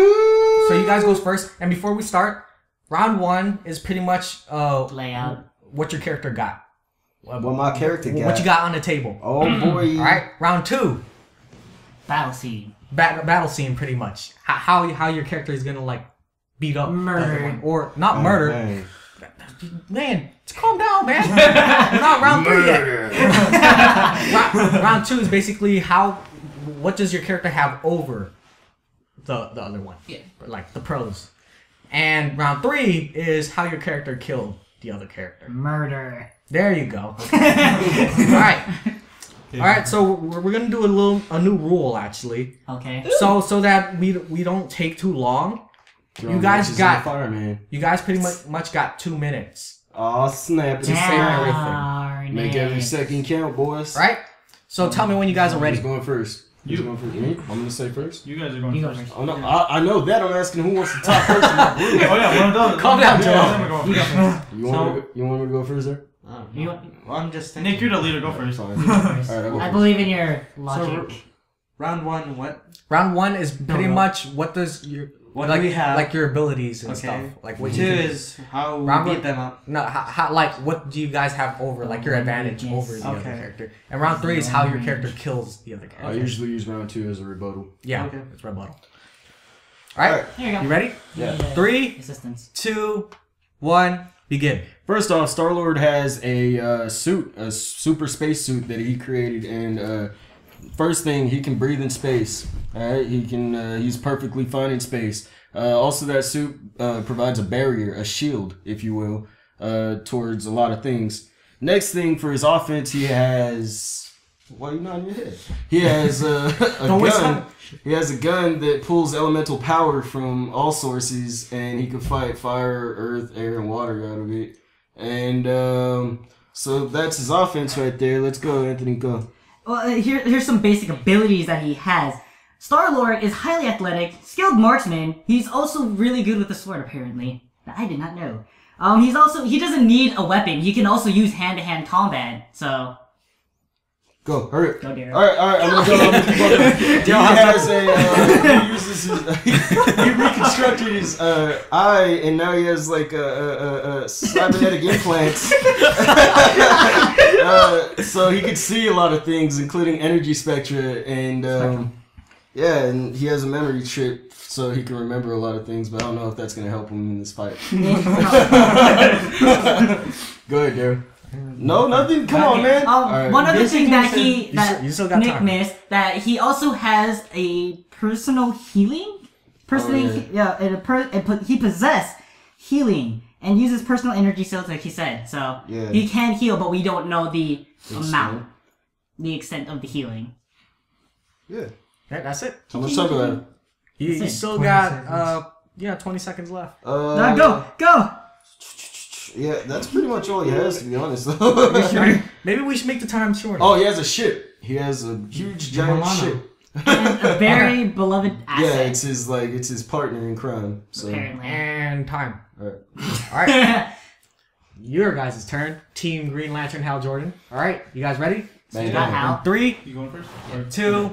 you guys goes first. And before we start, round one is pretty much layout. what your character got. What my character got? What you got on the table. Oh boy. Alright, round two. Battle scene. Battle scene, pretty much. How your character is gonna, like, beat up the other Murder. one. Or, not Bang, murder. bang. Man, just calm down, man. We're not round three yet. Round two is basically what does your character have over the other one? Yeah. Like the pros. And round three is how your character killed the other character. Murder. There you go. Alright. Alright, so we're gonna do a new rule actually. Okay. So that we don't take too long. Throwing guys matches got- in the fire, man. You guys pretty much got 2 minutes. Oh snap! Just say everything. Make every second count, boys. Right? So tell me when you guys are ready. Who's going first? Who's going first? Me? I'm gonna say first. You guys are going You go first. first. Oh no, I know that. I'm asking who wants to talk first in my group. Oh yeah, one of those. Calm down, Yeah, Joel. You go first. You want me to go first, there? You, Well, I'm just thinking. Nick, you're the leader. Go first. Fine. you go first. Alright, I'll go I first. believe in your logic. Round one, what? Round one is pretty no. much what does your What like, do we have? like your abilities and Okay. stuff. Like what Two you can do. is how we Round beat one- them up. No, how like what do you guys have over like your advantage Yes. over the other Okay. character? And round three is how your character kills the other I character. usually use round 2 as a rebuttal. Yeah, Okay. it's rebuttal. All right, There you go. you ready? Yeah. 3, Assistance. 2, 1, begin. First off, Starlord has a suit, a super space suit that he created, and first thing, he can breathe in space. Alright, he can. He's perfectly fine in space. Also, that suit provides a barrier, a shield, if you will, towards a lot of things. Next thing for his offense, he has. Why are you nodding your head? He has a Don't waste gun. time. He has a gun that pulls elemental power from all sources, and he can fight fire, earth, air, and water out of it. And so that's his offense right there. Let's go, Anthony. Go. Well, here's some basic abilities that he has. Starlord is highly athletic, skilled marksman. He's also really good with the sword, apparently. I did not know. He doesn't need a weapon. He can also use hand-to-hand combat. So, Go. Hurry. go Darryl. All right. I'm gonna go. He reconstructed his eye, and now he has like a cybernetic implants. So he can see a lot of things, including energy spectra, and yeah, and he has a memory chip, so he can remember a lot of things. But I don't know if that's gonna help him in this fight. Go ahead, Darryl. No, nothing. Come on, man. Alright. One other Yes, thing you that can. You still got Nick time. missed, that he also has a personal healing. He possesses healing and uses personal energy cells, like he said. So Yeah. he can heal, but we don't know the Extent. amount, the extent of the healing. Yeah. That's it. How much time do I have? You still 20 got seconds. 20 seconds left. Go. Yeah, that's pretty much all he has, to be honest. Maybe we should make the time shorter. Oh, he has a ship. He has a huge giant ship. And a very beloved asset. Yeah, it's his partner in crime. So. Apparently. And time. Alright. Alright. Your guys' turn. Team Green Lantern, Hal Jordan. Alright, you guys ready? Not Hal. 3, You going first? 2,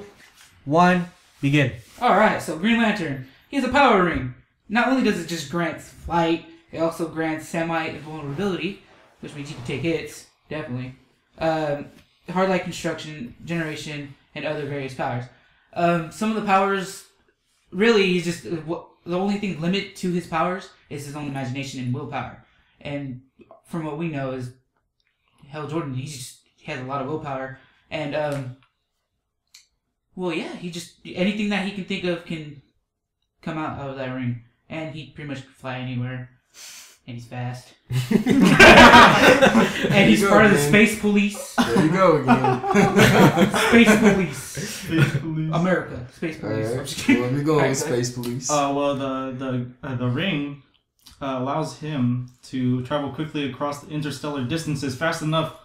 1, begin. Alright, so Green Lantern. He has a power ring. Not only does it just grant flight, it also grants semi-invulnerability, which means you can take hits, definitely. Hard-light construction, generation, and other various powers. Some of the powers, really, he's just the only thing limit to his powers is his own imagination and willpower. And from what we know is Hal Jordan, he has a lot of willpower, and well, yeah, he just anything that he can think of can come out of that ring, and he pretty much can fly anywhere, and he's fast, and he's part of the space police. There you go again. Space police. Space police. America. Space police. I'm just Alright, kidding. well, we're going with Space Police. Well, the ring allows him to travel quickly across the interstellar distances fast enough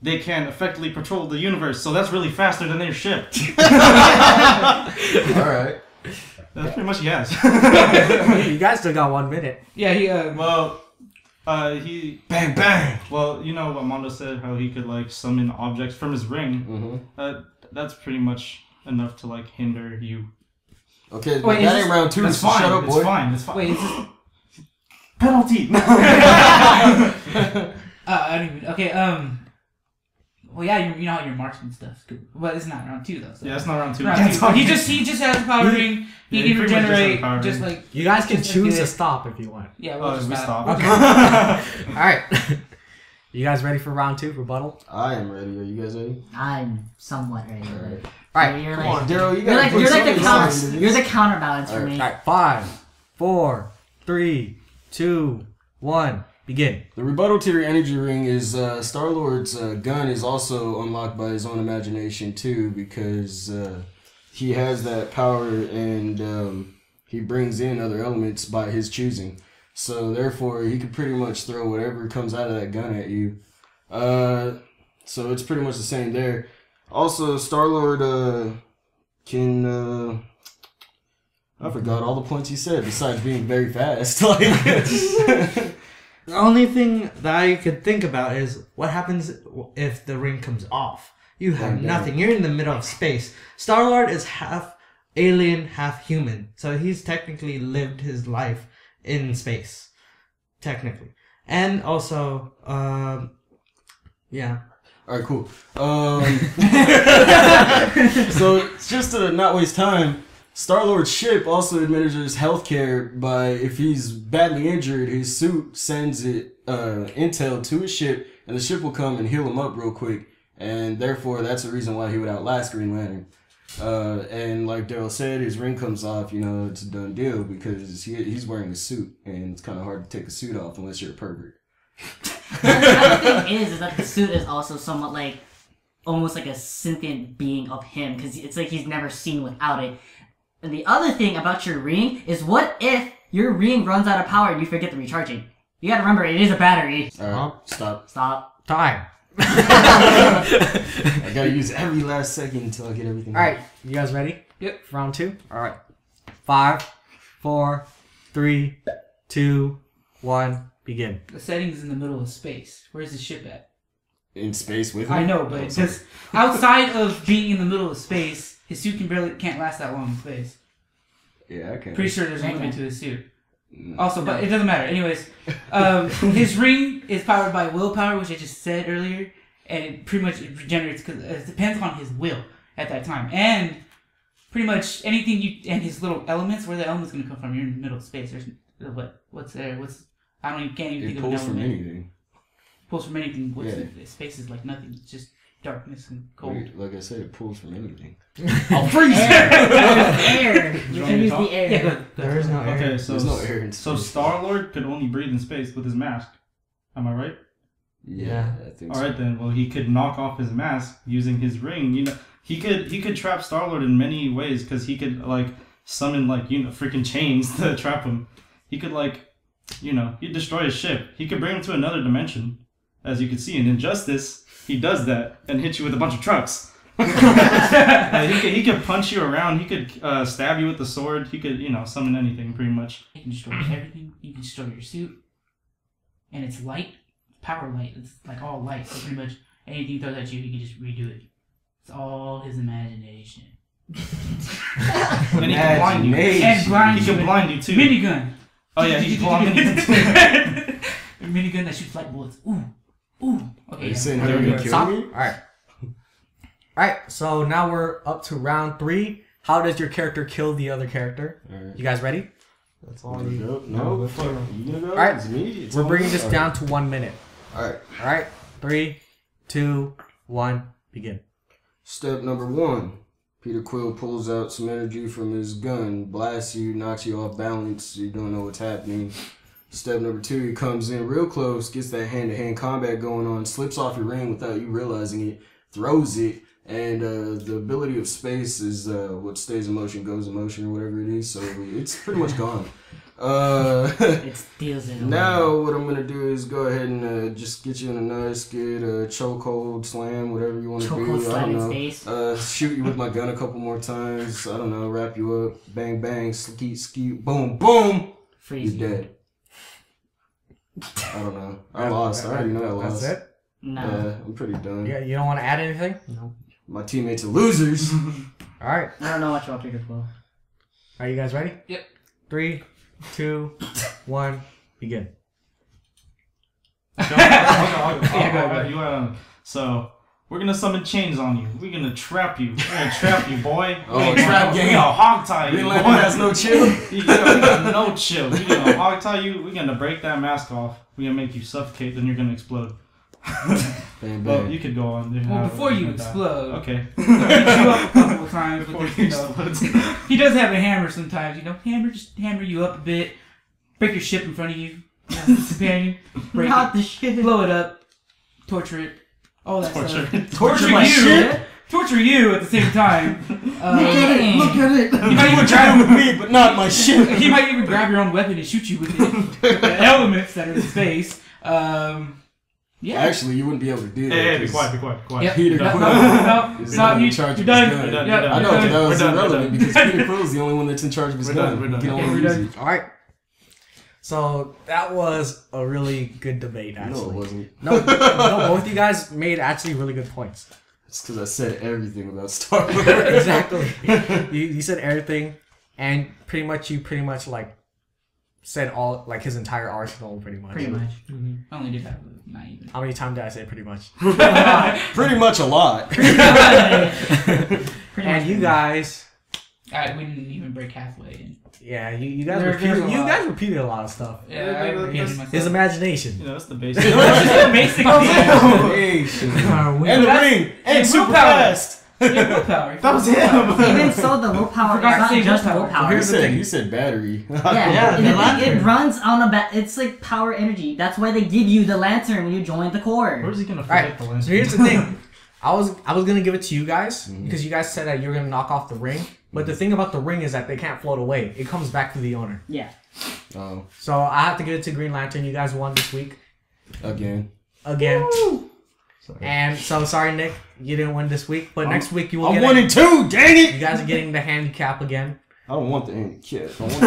they can effectively patrol the universe. So that's really faster than their ship. Alright. That's pretty much he has. You guys still got 1 minute. Yeah, he he Bang, bang! well, you know what Mondo said, how he could like summon objects from his ring. Mm-hmm. That's pretty much enough to like hinder you. Okay, Wait, that is ain't round 2, That's so fine. shut up, It's boy. fine. It's fine. Wait, is this... Penalty. I don't even... Okay, well, yeah, you know how your marksman stuff, but it's not round 2 though. So. Yeah, it's not round 2. Round 2. He just has a power ring. He Yeah, can he pretty much just has a regenerate, power just ring. like You guys can Just choose like to it. stop if you want. yeah. Oh, we stop. Okay. Alright. You guys ready for round 2, rebuttal? I am ready. Are you guys ready? I'm somewhat ready. Alright. Alright. You're Come like, on, Darryl, you you're gotta like, put you're like the something counter. into this. You're the counterbalance for me. Alright, 5, 4, 3, 2, 1, begin. The rebuttal to your energy ring is Starlord's gun is also unlocked by his own imagination too, because he has that power and he brings in other elements by his choosing. So therefore, he could pretty much throw whatever comes out of that gun at you. So it's pretty much the same there. Also, Starlord can I forgot all the points he said besides being very fast. Like. The only thing that I could think about is what happens if the ring comes off. You have Right, nothing. You're in the middle of space. Starlord is half alien, half human. So he's technically lived his life in space. Technically. And also, yeah. Alright, cool. So, just to not waste time, Starlord's ship also administers healthcare by, if he's badly injured, his suit sends it intel to his ship, and the ship will come and heal him up real quick, and therefore that's the reason why he would outlast Green Lantern. And like Darryl said, his ring comes off, you know, it's a done deal because he's wearing a suit, and it's kind of hard to take a suit off unless you're a pervert. The other thing is that the suit is also somewhat like, almost like a sentient being of him, because it's like he's never seen without it. And the other thing about your ring is, what if your ring runs out of power and you forget to recharge it? You gotta remember, it is a battery. Alright, stop. Stop. Time. I gotta use every last second until I get everything. Alright, you guys ready? Yep. For round 2? Alright. 5, 4, 3, 2, 1, begin. the setting's in the middle of space. Where's the ship at? In space with me? I know, but just outside of being in the middle of space, his suit can't last that long in space. Yeah, okay. Pretty sure there's a Okay. limit to his suit. Also, but it doesn't matter. Anyways, his ring is powered by willpower, which I just said earlier, and it pretty much it regenerates because it depends on his will at that time. And pretty much anything and his little elements, where the element's gonna come from? You're in the middle of space. There's what's there? Can't even It think of pulls an from element. anything. Pulls from anything. Yeah. Space is like nothing. It's just darkness and cold. Like I said, it pulls from anything. Air. Air. You can use the air. Yeah, good. There is no air. Okay, so There's no air in so space. Star-Lord could only breathe in space with his mask. Am I right? Yeah, I think All right then. Well, he could knock off his mask using his ring. You know, he could trap Star-Lord in many ways because he could like summon like freaking chains to trap him. He could like you destroy his ship. He could bring him to another dimension, as you can see in Injustice. He does that and hit you with a bunch of trucks. He could punch you around. He could stab you with the sword. He could, summon anything pretty much. He can destroy everything. He can destroy your suit. And it's light. Power light. It's like all light. So pretty much anything he throws at you, he can just redo it. It's all his imagination. And he can blind you. And blind he you. can blind you too. Minigun. Oh yeah, he's blind you. A minigun that shoots light bullets. Ooh. Okay. Are you saying how you're gonna kill me? Alright, so now we're up to round 3. How does your character kill the other character? Right. You guys ready? That's all you No, fuck. You gonna go? Alright, It's me. It's we're all bringing me. this down to 1 minute. Alright. 3, 2, 1, begin. Step number 1. Peter Quill pulls out some energy from his gun, blasts you, knocks you off balance, you don't know what's happening. Step number 2, he comes in real close, gets that hand-to-hand combat going on, slips off your ring without you realizing it, throws it, and the ability of space is what stays in motion goes in motion or whatever it is, so it's pretty much gone. It steals it away. Now what I'm gonna do is go ahead and just get you in a nice good chokehold slam, whatever you want to do. Chokehold I slam don't his know. face. Shoot you with my gun a couple more times. I don't know. Wrap you up. Bang bang. Skeet. Boom boom. Freeze You're you. dead. I don't know. I lost. I already know I lost. That's it? No. Yeah, I'm pretty done. Yeah, you don't want to add anything? No. My teammates are losers. Alright. I don't know much about Peter Quill. Are you guys ready? Yep. 3, 2, 1, begin. So we're gonna summon chains on you. We're gonna trap you. We're gonna trap you, boy. Oh, trap game. We're gonna hog tie you. Green Lantern has no chill. We got no chill. We're gonna hog tie you. We're gonna break that mask off. We're gonna make you suffocate. Then you're gonna explode. Bang, Well, bang. you could go on. Well, before you explode, Okay. he'll beat you up a couple of times. Before With he this, explodes. he does have a hammer sometimes. Just hammer you up a bit. Break your ship in front of you. Companion. Break Not it. the shit. Blow it up. Torture it. All that stuff. Torture my you. shit? Torture you at the same time. Dang. Look at it. He might even Try with me, but not my shit. He might even grab your own weapon and shoot you with it. The elements that are in space. Yeah. Actually, you wouldn't be able to do that. Hey, be 'cause quiet. Yep. Peter No, Quill no, is no, in you- charge you're of done. his gun. You're done. Yeah, I know, but that was We're done, we're irrelevant done. because Peter Quill is the only one that's in charge of his We're gun. done, we're done. He can Okay, only we're use done. it. Alright. So that was a really good debate, actually. No, it wasn't. No, both you guys made actually really good points. It's because I said everything about Star Wars. Exactly. You said everything, and you pretty much like said all like his entire arsenal, pretty much. Pretty much. I only did that. Not even. How many times did I say pretty much? Pretty much a lot. And you guys, Alright, we didn't even break halfway. yeah, you guys There's repeated. a You lot. guys repeated a lot of stuff. Yeah, I repeated myself. His imagination. That's the basic. Basic thing. And the ring. And super willpower. fast. Yeah, willpower. That was him. Even so, the willpower is Forgot to not say just willpower. willpower. Here's the thing. You said battery. Yeah, the it lantern. runs on a it's like power energy. That's why they give you the lantern when you join the Corps. Where's he gonna Alright, forget the so lens? here's the thing. I was gonna give it to you guys because you guys said that you're gonna knock off the ring. But the thing about the ring is that they can't float away. It comes back to the owner. Yeah. Oh, So I have to give it to Green Lantern. You guys won this week again. again. Sorry. And so sorry, Nick, you didn't win this week. But next week you will I'm get. 1 and 2. Dang it! You guys are getting the handicap again. I don't want the handicap. I want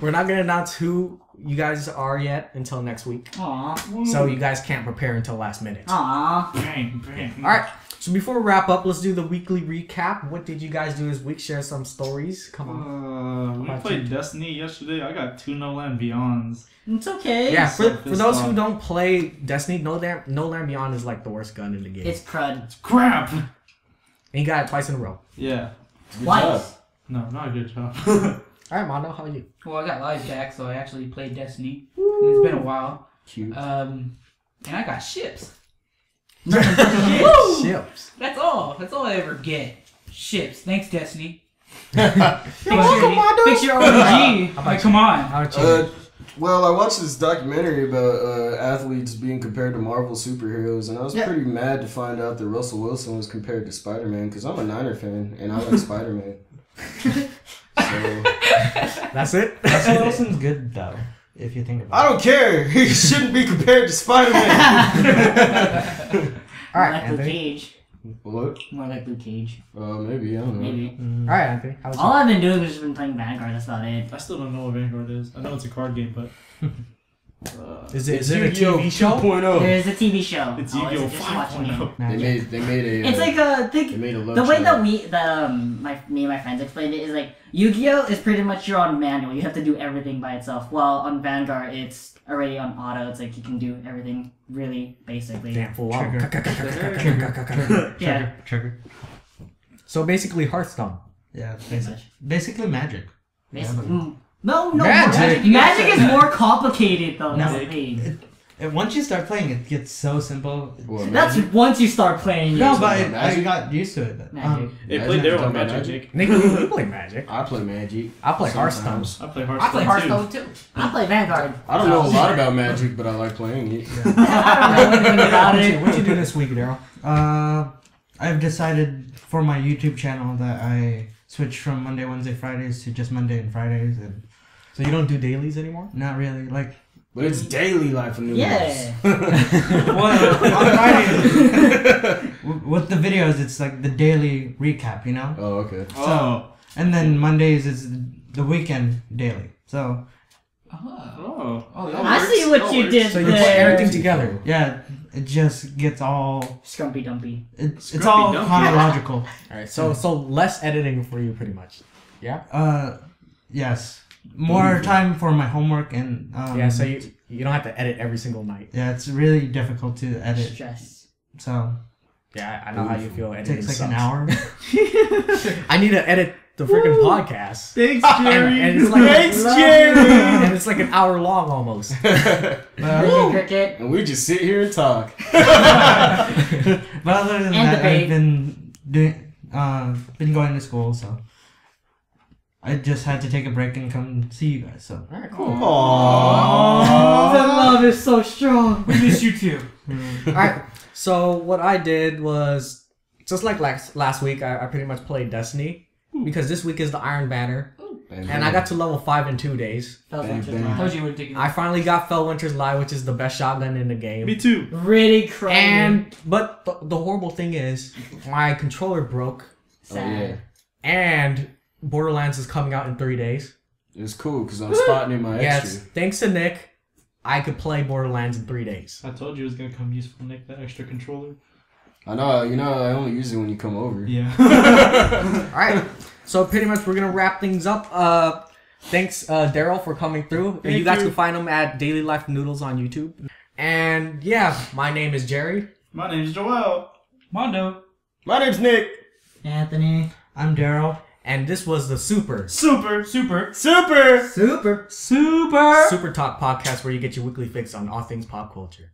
We're not gonna announce who you guys are yet until next week. Aww. So you guys can't prepare until last minute. Aww. Bang. All right. So before we wrap up, let's do the weekly recap. What did you guys do this week? Share some stories. Come on. We played Destiny yesterday. I got 2 No Land Beyonds. It's okay. Yeah, for this those who song. don't play Destiny, No Land Beyond is like the worst gun in the game. It's crud. Crap. And you got it twice in a row. Yeah. Twice. No, not a good job. All right, Mondo, how are you? Well, I got live back, so I actually played Destiny. It's been a while. Cute. And I got ships. Ships. That's all. That's all I ever get. Ships. Thanks, Destiny. Mondo. Fix your OG. Like, come on. How about you? Well, I watched this documentary about athletes being compared to Marvel superheroes, and I was pretty mad to find out that Russell Wilson was compared to Spider-Man, because I'm a Niner fan, and I like Spider-Man. So, That's it. Russell Wilson's good though, if you think about it. I don't care. He shouldn't be compared to Spider-Man. All right, More like Luke Anthony. Cage. What? More like Luke Cage. Maybe, I don't know. Maybe. All right, Anthony. How was All I've been doing is just been playing Vanguard. That's about it. I still don't know what Vanguard is. I know it's a card game, but Is it a Yu-Gi-Oh! TV show? 2.0. There's a TV show. it's Oh, Yu-Gi-Oh! is it just watching it? 5.0. They made a. It's like They made a love the way child. that me and my friends explained it is like Yu-Gi-Oh is pretty much you're on manual. You have to do everything by itself. While on Vanguard it's already on auto. It's like you can do everything really basically. Damn, full on. Yeah. Trigger. So basically, Hearthstone. Yeah, Pretty much. basically magic. Basically. No, Magic. Magic is more complicated though. That's No. the thing. Once you start playing, it gets so simple. What, That's Magic? once you start playing. No, it. but about I Magic? got used to it. Magic. It Magic? played there You on talking about Magic. Magic? Nick, you play Magic. I play Magic. I play Hearthstone. Sometimes. I play I Hearthstone play Hearthstone too. I play Vanguard. I don't know a lot about Magic, but I like playing it. I don't know anything about it. What'd you do this week, Darryl? I've decided for my YouTube channel that I switched from Monday, Wednesday, Fridays to just Monday and Fridays, and So you don't do dailies anymore? not really like. But it's daily life of news. Yeah. On Fridays, with the videos, it's like the daily recap, you know. Oh, okay. Oh. And then Mondays is the weekend daily. So Oh. I see what you did So you put there. everything together. yeah, it just gets all. Scrumpy dumpy. It's Scrumpy all dumpy. chronological. All right. So less editing for you, pretty much. Yeah. Yes, more time for my homework and. Yeah. So you don't have to edit every single night. Yeah, it's really difficult to edit. Stress. So Yeah, I know how you feel. it Editing takes like sucks. an hour. I need to edit the freaking podcast. Thanks, And it's like and it's like an hour long almost. Really, Cricket. And we just sit here and talk. But other than And that, debate. I've been going to school, so I just had to take a break and come see you guys. So All right, cool. The love is so strong. We miss you too. All right. So what I did was just like last week. I pretty much played Destiny because this week is the Iron Banner, and I got to level 5 in 2 days. Bang, bang. I told you you would take it. I finally got Fellwinter's Lie, which is the best shotgun in the game. Me too. Really crying. But the horrible thing is, my controller broke, Sad. and Borderlands is coming out in 3 days. It's cool because I'm spotting in my Yes, extra. thanks to Nick, I could play Borderlands in 3 days. I told you it was gonna come useful, Nick. That extra controller. I know, I only use it when you come over. Yeah. All right, so pretty much we're gonna wrap things up. Thanks, Darryl, for coming through. Thank you guys you. can find him at Daily Life Noodles on YouTube. And yeah, my name is Jerry. My name's Joel. Mondo. My name's Nick. Anthony. I'm Darryl. And this was the Super Super. Super! Talk podcast, where you get your weekly fix on all things pop culture.